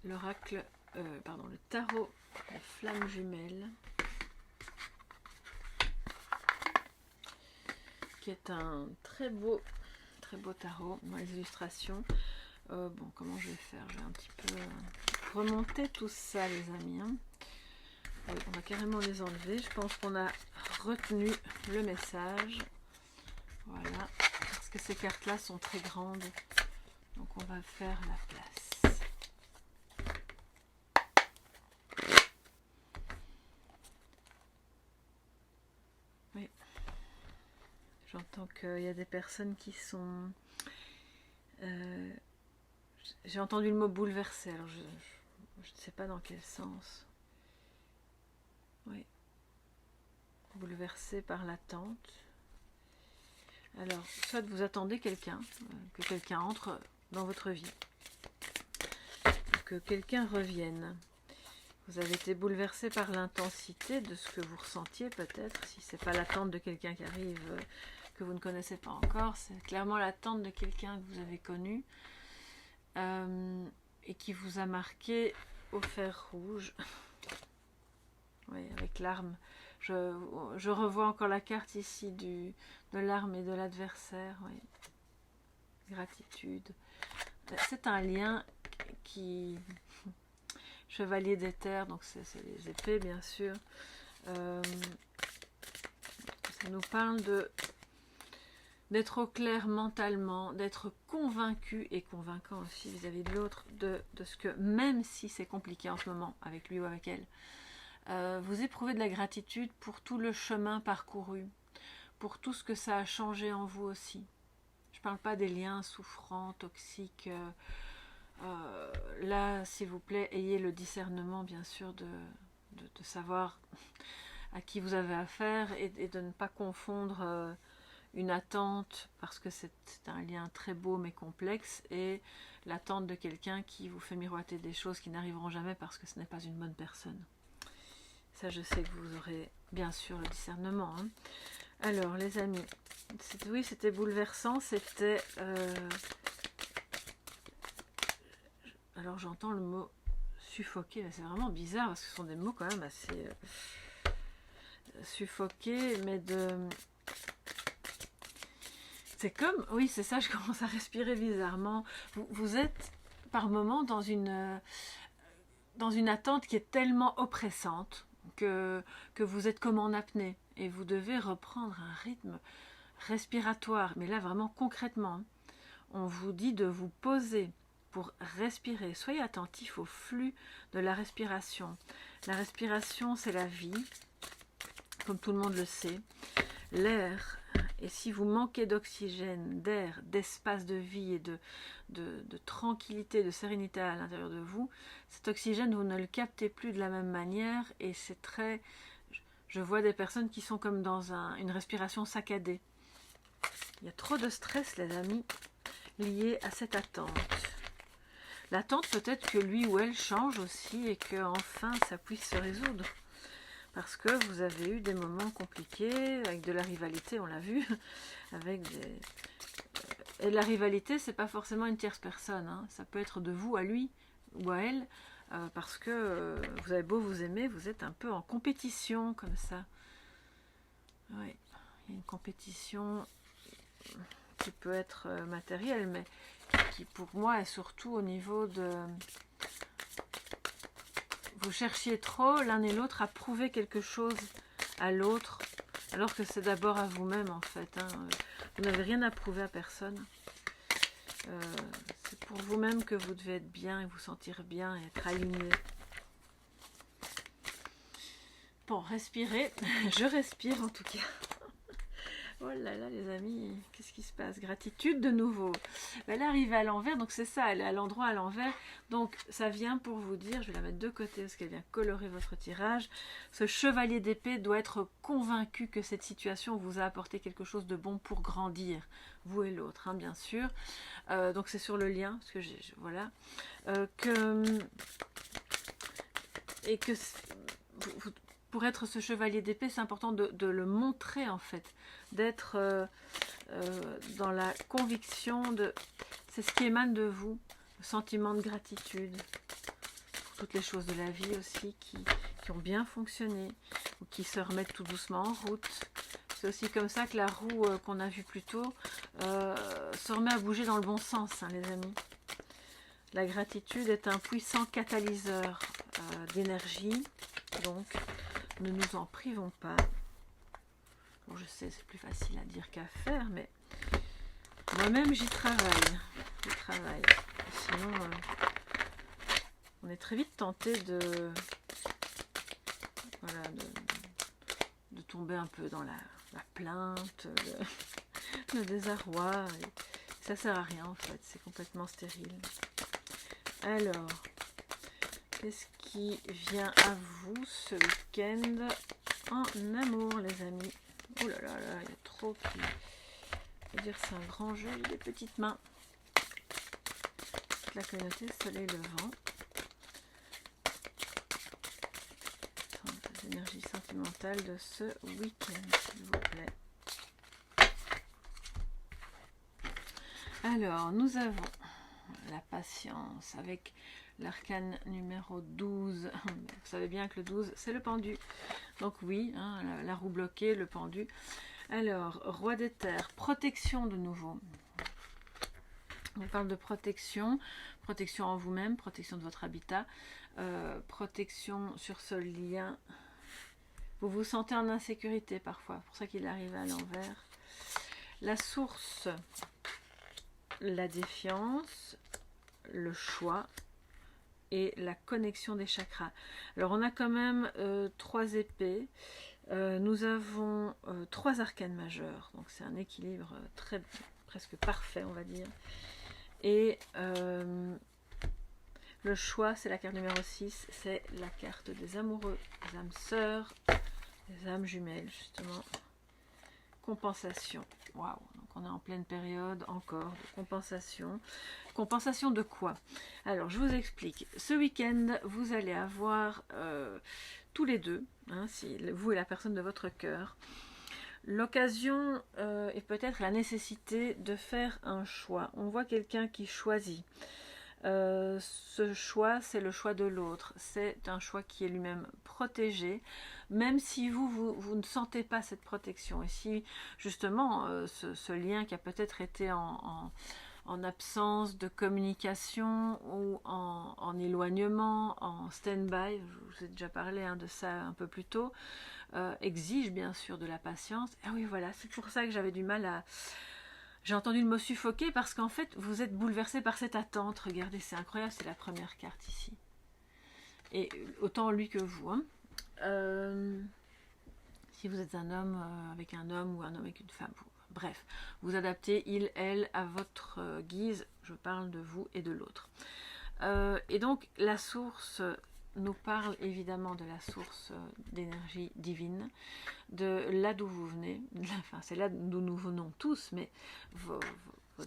l'oracle, le tarot des flammes jumelles, qui est un très beau tarot dans les illustrations. Bon, comment je vais faire? Je vais un petit peu remonter tout ça, les amis. Hein. On va carrément les enlever. Je pense qu'on a retenu le message. Voilà, parce que ces cartes-là sont très grandes. Donc on va faire la place. Oui. J'entends qu'il y a des personnes qui sont... j'ai entendu le mot bouleversé, alors je ne sais pas dans quel sens. Oui. Bouleversé par l'attente. Alors, soit vous attendez quelqu'un, que quelqu'un entre dans votre vie, que quelqu'un revienne. Vous avez été bouleversé par l'intensité de ce que vous ressentiez peut-être, si ce n'est pas l'attente de quelqu'un qui arrive, que vous ne connaissez pas encore, c'est clairement l'attente de quelqu'un que vous avez connu et qui vous a marqué au fer rouge. Oui, avec l'arme. Je revois encore la carte ici de l'arme et de l'adversaire. Oui. Gratitude. C'est un lien qui... Chevalier d'éther, donc c'est les épées bien sûr. Ça nous parle d'être au clair mentalement, d'être convaincu et convaincant aussi vis-à-vis de l'autre, de ce que même si c'est compliqué en ce moment avec lui ou avec elle, vous éprouvez de la gratitude pour tout le chemin parcouru, pour tout ce que ça a changé en vous aussi. Je ne parle pas des liens souffrants, toxiques. Là, s'il vous plaît, ayez le discernement, bien sûr, de savoir à qui vous avez affaire et de ne pas confondre une attente, parce que c'est un lien très beau mais complexe, et l'attente de quelqu'un qui vous fait miroiter des choses qui n'arriveront jamais parce que ce n'est pas une bonne personne. Ça, je sais que vous aurez bien sûr le discernement. Hein. Alors, les amis, oui, c'était bouleversant, c'était... Alors, j'entends le mot suffoqué, c'est vraiment bizarre, parce que ce sont des mots quand même assez suffoqués, mais de... C'est comme... Oui, c'est ça, je commence à respirer bizarrement. Vous êtes, par moments, dans une attente qui est tellement oppressante, que vous êtes comme en apnée et vous devez reprendre un rythme respiratoire, mais là vraiment concrètement, on vous dit de vous poser pour respirer. Soyez attentif au flux de la respiration. La respiration, c'est la vie, comme tout le monde le sait. L'air Et si vous manquez d'oxygène, d'air, d'espace de vie et de tranquillité, de sérénité à l'intérieur de vous, cet oxygène, vous ne le captez plus de la même manière et c'est très... Je vois des personnes qui sont comme dans une respiration saccadée. Il y a trop de stress, les amis, lié à cette attente. L'attente, peut-être que lui ou elle change aussi et que enfin ça puisse se résoudre. Parce que vous avez eu des moments compliqués, avec de la rivalité, on l'a vu, avec des... Et la rivalité, c'est pas forcément une tierce personne, hein. Ça peut être de vous à lui ou à elle, parce que vous avez beau vous aimer, vous êtes un peu en compétition, comme ça. Oui, il y a une compétition qui peut être matérielle, mais qui pour moi est surtout au niveau de... Vous cherchiez trop l'un et l'autre à prouver quelque chose à l'autre, alors que c'est d'abord à vous-même en fait. Hein. Vous n'avez rien à prouver à personne. C'est pour vous-même que vous devez être bien et vous sentir bien et être aligné. Bon, respirez. Je respire en tout cas. Oh là là les amis, qu'est-ce qui se passe? Gratitude de nouveau. Elle est arrivée à l'envers, donc c'est ça, elle est à l'endroit à l'envers. Donc ça vient pour vous dire, je vais la mettre de côté parce qu'elle vient colorer votre tirage. Ce chevalier d'épée doit être convaincu que cette situation vous a apporté quelque chose de bon pour grandir, vous et l'autre, hein, bien sûr. Donc c'est sur le lien, parce que voilà. Et que pour être ce chevalier d'épée, c'est important de le montrer en fait, d'être dans la conviction de... C'est ce qui émane de vous, le sentiment de gratitude pour toutes les choses de la vie aussi qui ont bien fonctionné ou qui se remettent tout doucement en route. C'est aussi comme ça que la roue qu'on a vue plus tôt se remet à bouger dans le bon sens, hein, les amis. La gratitude est un puissant catalyseur d'énergie, donc ne nous en privons pas. Bon, je sais, c'est plus facile à dire qu'à faire, mais moi-même j'y travaille. Sinon, on est très vite tenté de, voilà, de tomber un peu dans la plainte, le désarroi. Et ça sert à rien en fait, c'est complètement stérile. Alors, qu'est-ce qui vient à vous ce week-end en amour, les amis? Oh là là là, il y a trop qui... Je veux dire, c'est un grand jeu, j'ai des petites mains. La communauté, soleil levant. Les énergies sentimentales de ce week-end, s'il vous plaît. Alors, nous avons la patience avec l'arcane numéro 12. Vous savez bien que le 12, c'est le pendu. Donc oui, hein, la roue bloquée, le pendu. Alors, roi des terres, protection de nouveau. On parle de protection, protection en vous-même, protection de votre habitat, protection sur ce lien. Vous vous sentez en insécurité parfois, c'est pour ça qu'il arrive à l'envers. La source, la défiance, le choix et la connexion des chakras. Alors on a quand même 3 épées, nous avons 3 arcanes majeures, donc c'est un équilibre presque parfait on va dire. Et le choix, c'est la carte numéro 6, c'est la carte des amoureux, des âmes sœurs, des âmes jumelles justement. Compensation, waouh, donc on est en pleine période encore de compensation. Compensation de quoi? Alors je vous explique, ce week-end vous allez avoir tous les deux, hein, si vous et la personne de votre cœur, l'occasion et peut-être la nécessité de faire un choix. On voit quelqu'un qui choisit. Ce choix, c'est le choix de l'autre. C'est un choix qui est lui-même protégé, même si vous ne sentez pas cette protection. Et si justement ce lien qui a peut-être été en absence de communication ou en éloignement, en stand-by, je vous ai déjà parlé de ça un peu plus tôt, exige bien sûr de la patience. Ah oui, voilà, c'est pour ça que j'avais du mal à... J'ai entendu le mot suffoquer parce qu'en fait, vous êtes bouleversé par cette attente. Regardez, c'est incroyable, c'est la première carte ici. Et autant lui que vous. Hein. Si vous êtes un homme avec un homme ou un homme avec une femme, bref, vous adaptez il, elle à votre guise, je parle de vous et de l'autre. Et donc la source nous parle évidemment de la source d'énergie divine, de là d'où vous venez, enfin c'est là d'où nous venons tous, mais vos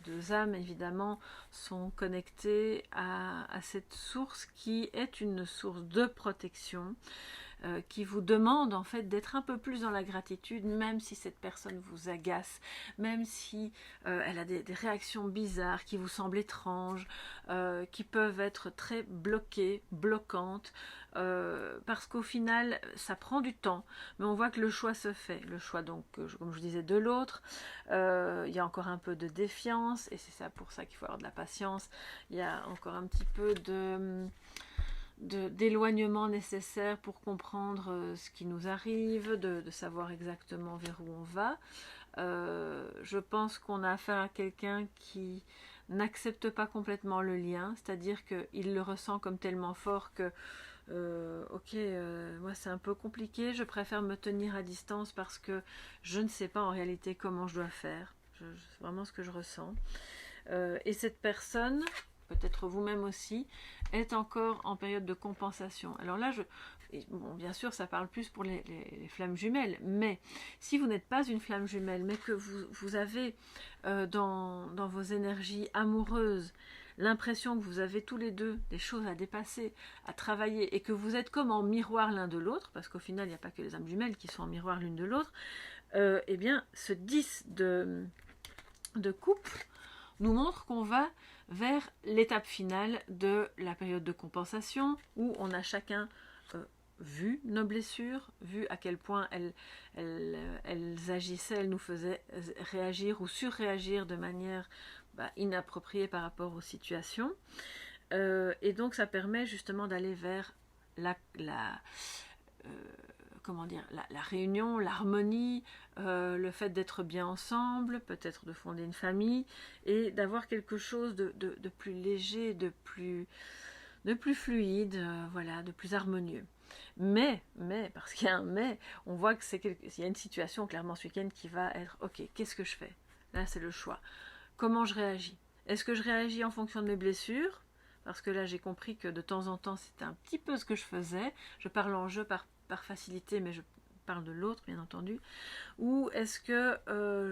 deux âmes évidemment sont connectées à cette source qui est une source de protection, qui vous demande en fait d'être un peu plus dans la gratitude, même si cette personne vous agace, même si elle a des réactions bizarres qui vous semblent étranges, qui peuvent être très bloquées, bloquantes, parce qu'au final ça prend du temps, mais on voit que le choix se fait, le choix donc comme je disais de l'autre, il y a encore un peu de défiance, et c'est ça pour ça qu'il faut avoir de la patience, il y a encore un petit peu d'éloignement nécessaire pour comprendre ce qui nous arrive, de savoir exactement vers où on va. Je pense qu'on a affaire à quelqu'un qui n'accepte pas complètement le lien, c'est-à-dire qu'il le ressent comme tellement fort que ok, moi c'est un peu compliqué, je préfère me tenir à distance parce que je ne sais pas en réalité comment je dois faire. C'est vraiment ce que je ressens. Et cette personne, peut-être vous-même aussi, est encore en période de compensation. Alors là, bon, bien sûr, ça parle plus pour les flammes jumelles, mais si vous n'êtes pas une flamme jumelle, mais que vous avez dans vos énergies amoureuses l'impression que vous avez tous les deux des choses à dépasser, à travailler, et que vous êtes comme en miroir l'un de l'autre, parce qu'au final, il n'y a pas que les âmes jumelles qui sont en miroir l'une de l'autre, eh bien, ce 10 de coupe nous montre qu'on va vers l'étape finale de la période de compensation, où on a chacun vu nos blessures, vu à quel point elles agissaient, elles nous faisaient réagir ou surréagir de manière inappropriée par rapport aux situations. Et donc ça permet justement d'aller vers comment dire, la réunion, l'harmonie, le fait d'être bien ensemble, peut-être de fonder une famille, et d'avoir quelque chose de plus léger, de plus fluide, voilà, de plus harmonieux. Mais, parce qu'il y a un mais, on voit qu'il y a une situation clairement ce week-end qui va être, ok, qu'est-ce que je fais? Là, c'est le choix. Comment je réagis? Est-ce que je réagis en fonction de mes blessures? Parce que là, j'ai compris que de temps en temps, c'était un petit peu ce que je faisais. Je parle en jeu par facilité, mais je parle de l'autre, bien entendu. Ou est-ce que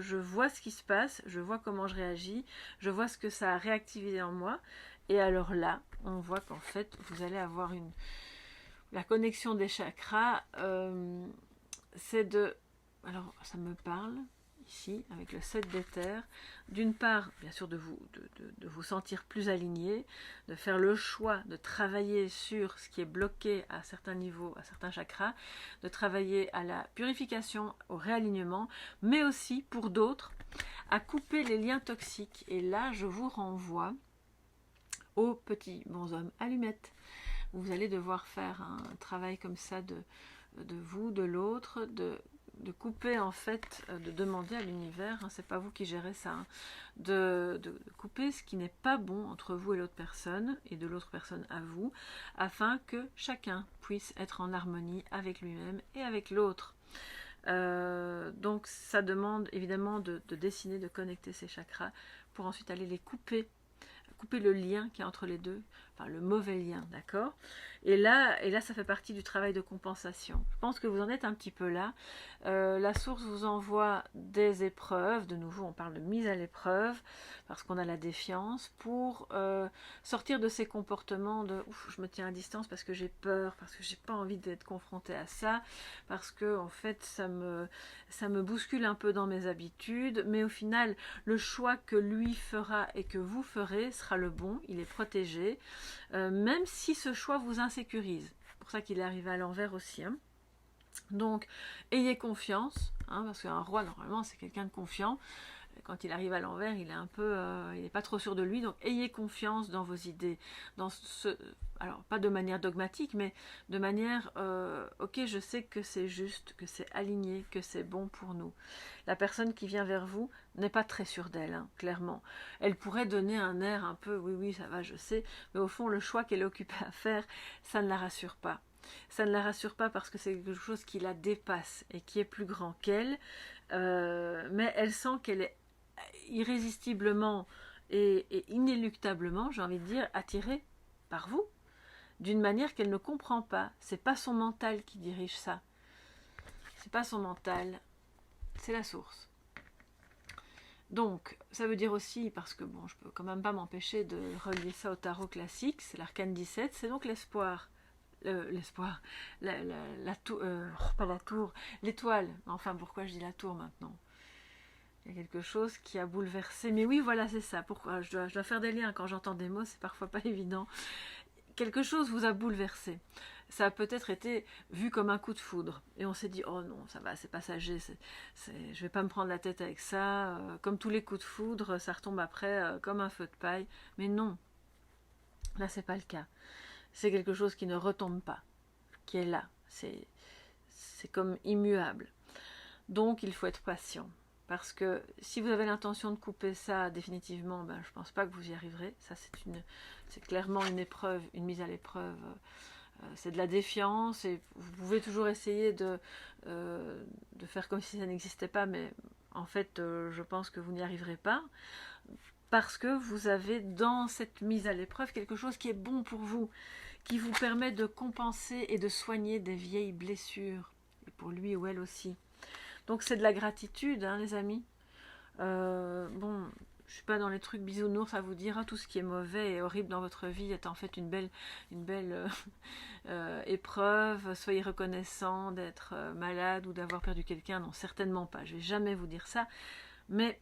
je vois ce qui se passe, je vois comment je réagis, je vois ce que ça a réactivé en moi, et alors là, on voit qu'en fait, vous allez avoir la connexion des chakras, c'est de... Alors, ça me parle, ici, avec le 7 d'éther, d'une part, bien sûr, de vous sentir plus aligné, de faire le choix de travailler sur ce qui est bloqué à certains niveaux, à certains chakras, de travailler à la purification, au réalignement, mais aussi, pour d'autres, à couper les liens toxiques. Et là, je vous renvoie aux petits bonshommes allumettes. Vous allez devoir faire un travail comme ça de vous, de l'autre, de couper en fait, de demander à l'univers, hein, c'est pas vous qui gérez ça, hein, de couper ce qui n'est pas bon entre vous et l'autre personne, et de l'autre personne à vous, afin que chacun puisse être en harmonie avec lui-même et avec l'autre. Donc ça demande évidemment de dessiner, de connecter ces chakras pour ensuite aller les couper le lien qui est entre les deux, enfin le mauvais lien, d'accord? Et là, ça fait partie du travail de compensation. Je pense que vous en êtes un petit peu là. La source vous envoie des épreuves, de nouveau on parle de mise à l'épreuve, parce qu'on a la défiance, pour sortir de ces comportements de ouf, je me tiens à distance parce que j'ai peur, parce que j'ai pas envie d'être confrontée à ça, parce que en fait ça me bouscule un peu dans mes habitudes, mais au final le choix que lui fera et que vous ferez sera le bon, il est protégé, même si ce choix vous insécurise. C'est pour ça qu'il est arrivé à l'envers aussi, hein. Donc ayez confiance, hein, parce qu'un roi normalement c'est quelqu'un de confiant. Quand il arrive à l'envers, il est un peu, il n'est pas trop sûr de lui, donc ayez confiance dans vos idées, alors pas de manière dogmatique, mais de manière, ok, je sais que c'est juste, que c'est aligné, que c'est bon pour nous. La personne qui vient vers vous n'est pas très sûre d'elle, hein, clairement. Elle pourrait donner un air un peu, oui, ça va, je sais, mais au fond, le choix qu'elle est occupée à faire, ça ne la rassure pas. Ça ne la rassure pas parce que c'est quelque chose qui la dépasse et qui est plus grand qu'elle, mais elle sent qu'elle est irrésistiblement et inéluctablement, j'ai envie de dire, attirée par vous, d'une manière qu'elle ne comprend pas. C'est pas son mental qui dirige ça. C'est pas son mental, c'est la source. Donc, ça veut dire aussi, parce que bon, je peux quand même pas m'empêcher de relier ça au tarot classique, c'est l'arcane 17, c'est donc l'espoir. L'espoir, pas la tour, l'étoile. Enfin, pourquoi je dis la tour maintenant? Il y a quelque chose qui a bouleversé. Mais oui, voilà, c'est ça. Pourquoi je dois faire des liens quand j'entends des mots, c'est parfois pas évident. Quelque chose vous a bouleversé. Ça a peut-être été vu comme un coup de foudre. Et on s'est dit, oh non, ça va, c'est passager, je vais pas me prendre la tête avec ça. Comme tous les coups de foudre, ça retombe après comme un feu de paille. Mais non, là, c'est pas le cas. C'est quelque chose qui ne retombe pas, qui est là. C'est comme immuable. Donc, il faut être patient. Parce que si vous avez l'intention de couper ça définitivement, ben, je ne pense pas que vous y arriverez. Ça, c'est clairement une épreuve, une mise à l'épreuve. C'est de la défiance et vous pouvez toujours essayer de faire comme si ça n'existait pas, mais en fait, je pense que vous n'y arriverez pas. Parce que vous avez dans cette mise à l'épreuve quelque chose qui est bon pour vous, qui vous permet de compenser et de soigner des vieilles blessures, et pour lui ou elle aussi. Donc c'est de la gratitude, hein, les amis. Bon, je suis pas dans les trucs bisounours à vous dire tout ce qui est mauvais et horrible dans votre vie est en fait une belle épreuve. Soyez reconnaissant d'être malade ou d'avoir perdu quelqu'un. Non, certainement pas. Je vais jamais vous dire ça. Mais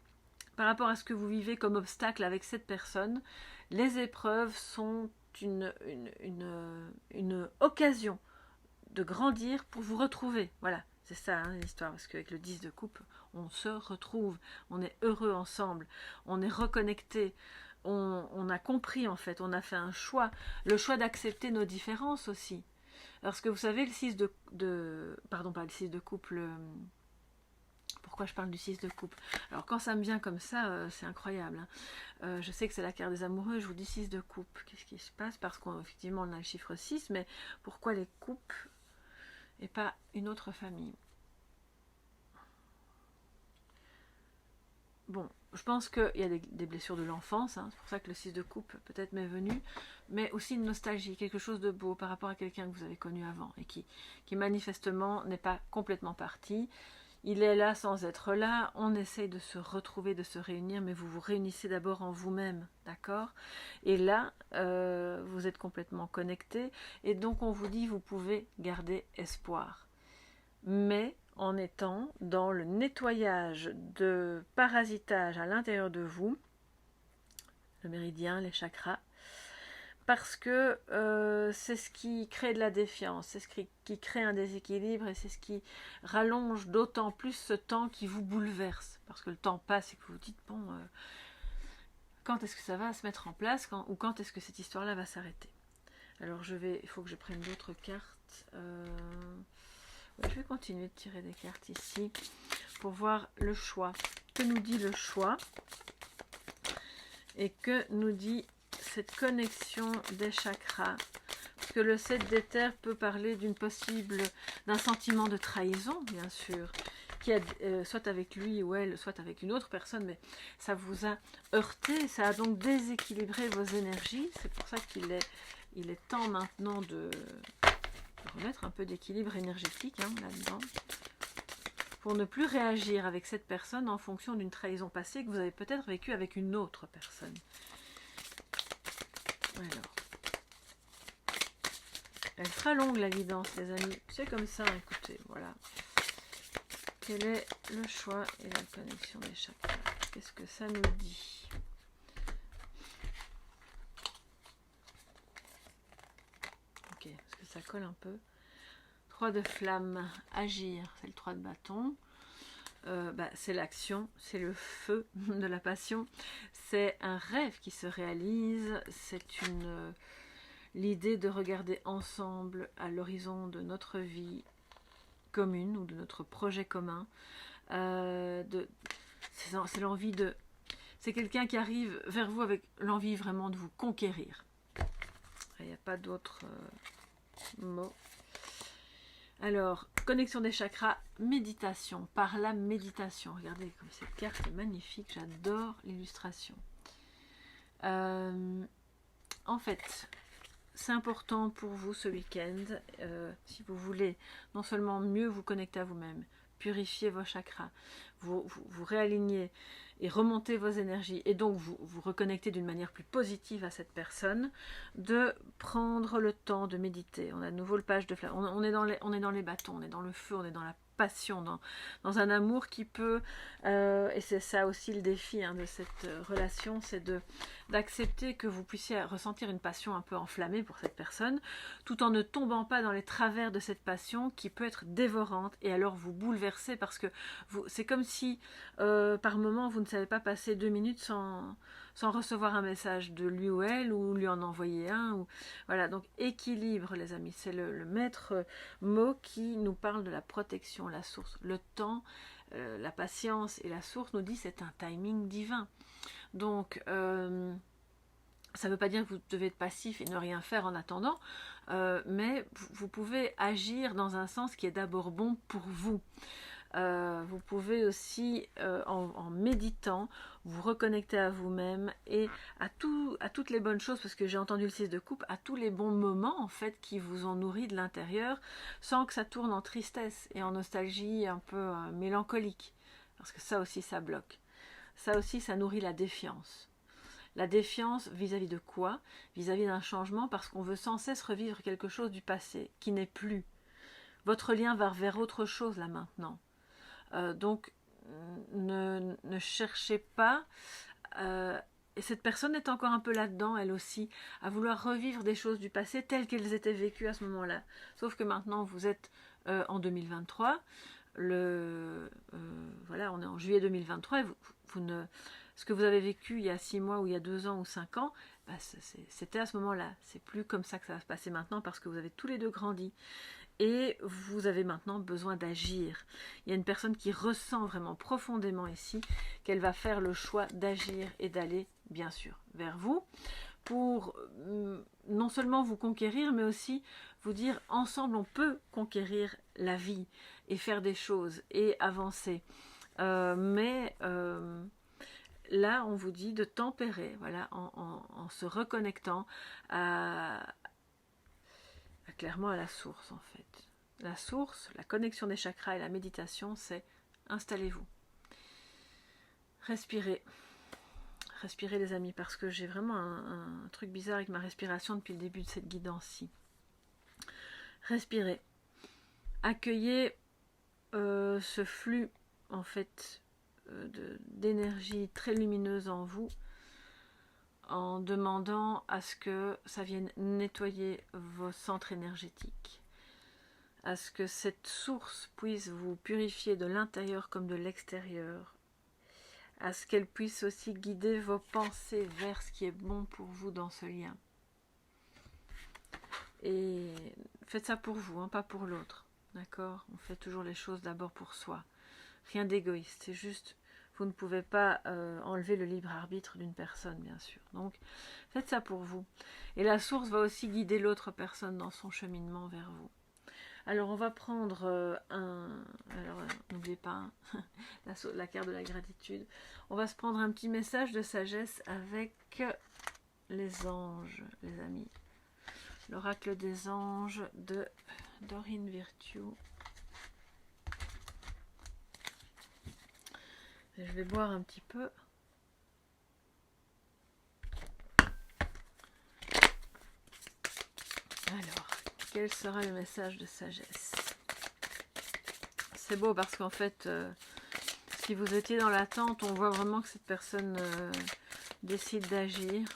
par rapport à ce que vous vivez comme obstacle avec cette personne, les épreuves sont une occasion de grandir pour vous retrouver. Voilà, c'est ça hein, l'histoire, parce qu'avec le 10 de coupe, on se retrouve, on est heureux ensemble, on est reconnecté, on a compris en fait, on a fait un choix, le choix d'accepter nos différences aussi. Parce que vous savez, le 6 pardon, pas le 6 de coupe, pourquoi je parle du 6 de coupe? Alors quand ça me vient comme ça, c'est incroyable. Hein. Je sais que c'est la carte des amoureux, je vous dis 6 de coupe. Qu'est-ce qui se passe? Parce qu'effectivement on a le chiffre 6, mais pourquoi les coupes et pas une autre famille? Bon, je pense qu'il y a des blessures de l'enfance, hein, c'est pour ça que le 6 de coupe peut-être m'est venu, mais aussi une nostalgie, quelque chose de beau par rapport à quelqu'un que vous avez connu avant et qui manifestement n'est pas complètement parti. Il est là sans être là, on essaye de se retrouver, de se réunir, mais vous vous réunissez d'abord en vous-même, d'accord? Et là, vous êtes complètement connecté, et donc on vous dit, vous pouvez garder espoir. Mais en étant dans le nettoyage de parasitage à l'intérieur de vous, le méridien, les chakras, parce que c'est ce qui crée de la défiance, c'est ce qui crée un déséquilibre et c'est ce qui rallonge d'autant plus ce temps qui vous bouleverse. Parce que le temps passe et que vous vous dites, bon, quand est-ce que ça va se mettre en place ou quand est-ce que cette histoire-là va s'arrêter? Alors il faut que je prenne d'autres cartes. Je vais continuer de tirer des cartes ici pour voir le choix. Que nous dit le choix? Et que nous dit cette connexion des chakras? Parce que le 7 d'éther peut parler d'un sentiment de trahison, bien sûr, qui a, soit avec lui ou elle, soit avec une autre personne, mais ça vous a heurté, ça a donc déséquilibré vos énergies. C'est pour ça qu'il est temps maintenant de remettre un peu d'équilibre énergétique hein, là-dedans, pour ne plus réagir avec cette personne en fonction d'une trahison passée que vous avez peut-être vécue avec une autre personne. Alors, elle sera longue la guidance, les amis. C'est comme ça, écoutez, voilà. Quel est le choix et la connexion des chakras? Qu'est-ce que ça nous dit? Ok, parce que ça colle un peu. 3 de flamme, agir, c'est le 3 de bâton. C'est l'action, c'est le feu de la passion, c'est un rêve qui se réalise, c'est l'idée de regarder ensemble à l'horizon de notre vie commune ou de notre projet commun. C'est l'envie de... C'est quelqu'un qui arrive vers vous avec l'envie vraiment de vous conquérir. Il n'y a pas d'autres mots. Alors, connexion des chakras, méditation, par la méditation. Regardez comme cette carte est magnifique, j'adore l'illustration. En fait, c'est important pour vous ce week-end, si vous voulez non seulement mieux vous connecter à vous-même, purifier vos chakras, vous réaligner et remonter vos énergies, et donc vous reconnecter d'une manière plus positive à cette personne, de prendre le temps de méditer. On a de nouveau le page de flamme, on est dans les bâtons, on est dans le feu, on est dans la passion, dans un amour qui peut, et c'est ça aussi le défi de cette relation, c'est d'accepter que vous puissiez ressentir une passion un peu enflammée pour cette personne, tout en ne tombant pas dans les travers de cette passion qui peut être dévorante et alors vous bouleverser, parce que c'est comme si par moment vous ne savez pas passer 2 minutes sans recevoir un message de lui ou elle, ou lui en envoyer un, ou voilà. Donc équilibre, les amis, c'est le maître mot qui nous parle de la protection, la source, le temps, la patience, et la source nous dit c'est un timing divin. Donc ça ne veut pas dire que vous devez être passif et ne rien faire en attendant, mais vous pouvez agir dans un sens qui est d'abord bon pour vous. Vous pouvez aussi, en méditant, vous reconnecter à vous-même et à toutes les bonnes choses, parce que j'ai entendu le 6 de coupe, à tous les bons moments en fait qui vous ont nourri de l'intérieur, sans que ça tourne en tristesse et en nostalgie un peu mélancolique, parce que ça aussi ça bloque. Ça aussi ça nourrit la défiance. La défiance vis-à-vis de quoi? Vis-à-vis d'un changement, parce qu'on veut sans cesse revivre quelque chose du passé qui n'est plus. Votre lien va vers autre chose là maintenant. Donc ne cherchez pas, et cette personne est encore un peu là-dedans, elle aussi, à vouloir revivre des choses du passé telles qu'elles étaient vécues à ce moment-là. Sauf que maintenant vous êtes en 2023, voilà, on est en juillet 2023, et ce que vous avez vécu il y a 6 mois ou il y a 2 ans ou 5 ans, bah, c'était à ce moment-là. C'est plus comme ça que ça va se passer maintenant, parce que vous avez tous les deux grandi. Et vous avez maintenant besoin d'agir. Il y a une personne qui ressent vraiment profondément ici qu'elle va faire le choix d'agir et d'aller, bien sûr, vers vous, pour non seulement vous conquérir, mais aussi vous dire ensemble on peut conquérir la vie et faire des choses et avancer. Là, on vous dit de tempérer, voilà, en se reconnectant clairement à la source en fait. La source, la connexion des chakras et la méditation, c'est installez-vous. Respirez. Respirez les amis, parce que j'ai vraiment un truc bizarre avec ma respiration depuis le début de cette guidance-ci. Respirez. Accueillez ce flux en fait d'énergie très lumineuse en vous, en demandant à ce que ça vienne nettoyer vos centres énergétiques, à ce que cette source puisse vous purifier de l'intérieur comme de l'extérieur, à ce qu'elle puisse aussi guider vos pensées vers ce qui est bon pour vous dans ce lien. Et faites ça pour vous, pas pour l'autre, d'accord? On fait toujours les choses d'abord pour soi. Rien d'égoïste, c'est juste, vous ne pouvez pas enlever le libre arbitre d'une personne, bien sûr. Donc, faites ça pour vous. Et la source va aussi guider l'autre personne dans son cheminement vers vous. Alors, on va prendre n'oubliez pas la carte de la gratitude. On va se prendre un petit message de sagesse avec les anges, les amis. L'oracle des anges de Dorine Virtue. Et je vais boire un petit peu. Alors, quel sera le message de sagesse? C'est beau parce qu'en fait, si vous étiez dans l'attente, on voit vraiment que cette personne décide d'agir.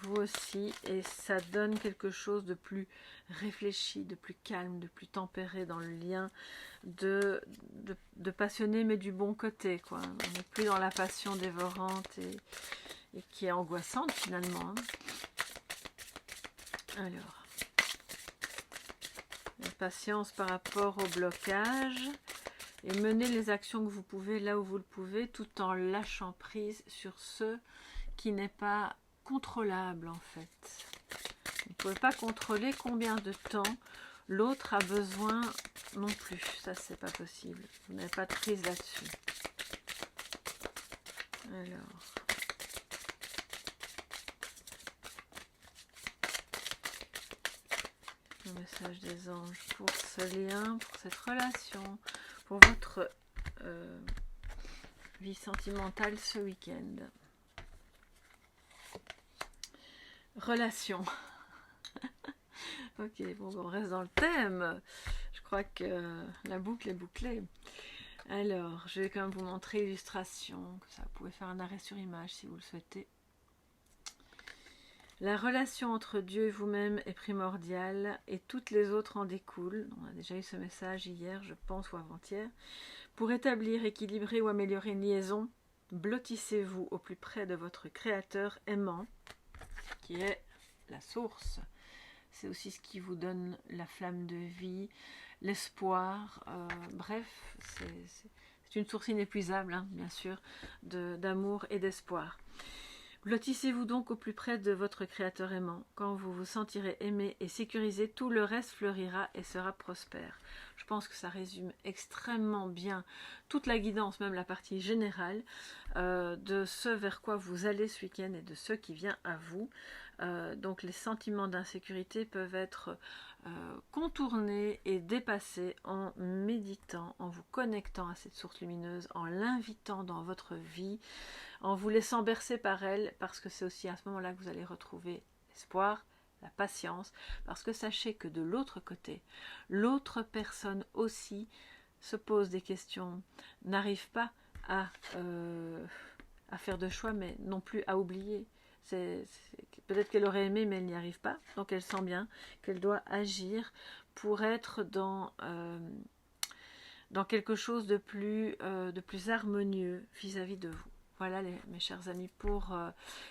Vous aussi, et ça donne quelque chose de plus réfléchi, de plus calme, de plus tempéré dans le lien, de passionné mais du bon côté, quoi. On n'est plus dans la passion dévorante et qui est angoissante finalement. Alors, la patience par rapport au blocage, et mener les actions que vous pouvez là où vous le pouvez, tout en lâchant prise sur ce qui n'est pas contrôlable en fait. Vous ne pouvez pas contrôler combien de temps l'autre a besoin non plus. Ça, c'est pas possible. Vous n'avez pas de prise là-dessus. Alors. Le message des anges pour ce lien, pour cette relation, pour votre vie sentimentale ce week-end. Relation. Ok, bon, on reste dans le thème. Je crois que la boucle est bouclée. Alors, je vais quand même vous montrer l'illustration. Ça, vous pouvez faire un arrêt sur image si vous le souhaitez. La relation entre Dieu et vous-même est primordiale et toutes les autres en découlent. On a déjà eu ce message hier, je pense, ou avant-hier. Pour établir, équilibrer ou améliorer une liaison, blottissez-vous au plus près de votre Créateur aimant, qui est la source. C'est aussi ce qui vous donne la flamme de vie, l'espoir. Bref, c'est une source inépuisable, hein, bien sûr, d'amour et d'espoir. Blottissez-vous donc au plus près de votre Créateur aimant. Quand vous vous sentirez aimé et sécurisé, tout le reste fleurira et sera prospère. Je pense que ça résume extrêmement bien toute la guidance, même la partie générale, de ce vers quoi vous allez ce week-end et de ce qui vient à vous. Donc les sentiments d'insécurité peuvent être contournés et dépassés en méditant, en vous connectant à cette source lumineuse, en l'invitant dans votre vie, en vous laissant bercer par elle, parce que c'est aussi à ce moment-là que vous allez retrouver l'espoir, la patience, parce que sachez que de l'autre côté, l'autre personne aussi se pose des questions, n'arrive pas à faire de choix, mais non plus à oublier. Peut-être qu'elle aurait aimé, mais elle n'y arrive pas, donc elle sent bien qu'elle doit agir pour être dans quelque chose de plus harmonieux vis-à-vis de vous. Voilà mes chers amis pour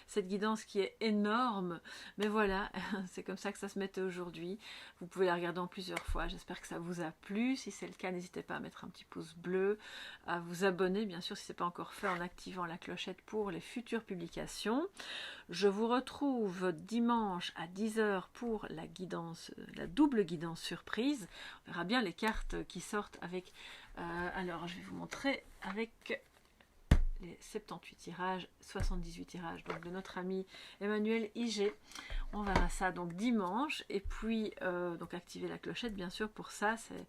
cette guidance qui est énorme, mais voilà, c'est comme ça que ça se mettait aujourd'hui. Vous pouvez la regarder en plusieurs fois, j'espère que ça vous a plu. Si c'est le cas, n'hésitez pas à mettre un petit pouce bleu, à vous abonner bien sûr si ce n'est pas encore fait en activant la clochette pour les futures publications. Je vous retrouve dimanche à 10 h pour la guidance, la double guidance surprise. On verra bien les cartes qui sortent avec... alors je vais vous montrer avec... les 78 tirages, 78 tirages donc de notre ami Emmanuel IG. On verra ça donc dimanche et puis donc activer la clochette bien sûr pour ça, c'est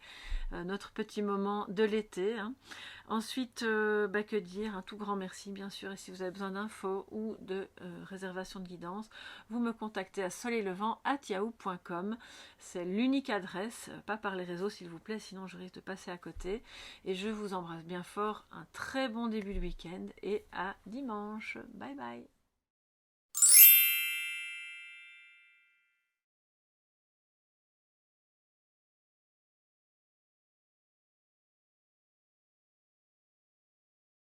notre petit moment de l'été, hein. Ensuite que dire, un tout grand merci bien sûr, et si vous avez besoin d'infos ou de réservation de guidance, vous me contactez à soleillevent@yahoo.com, c'est l'unique adresse, pas par les réseaux s'il vous plaît, sinon je risque de passer à côté, et je vous embrasse bien fort, un très bon début de week-end et à dimanche, bye bye.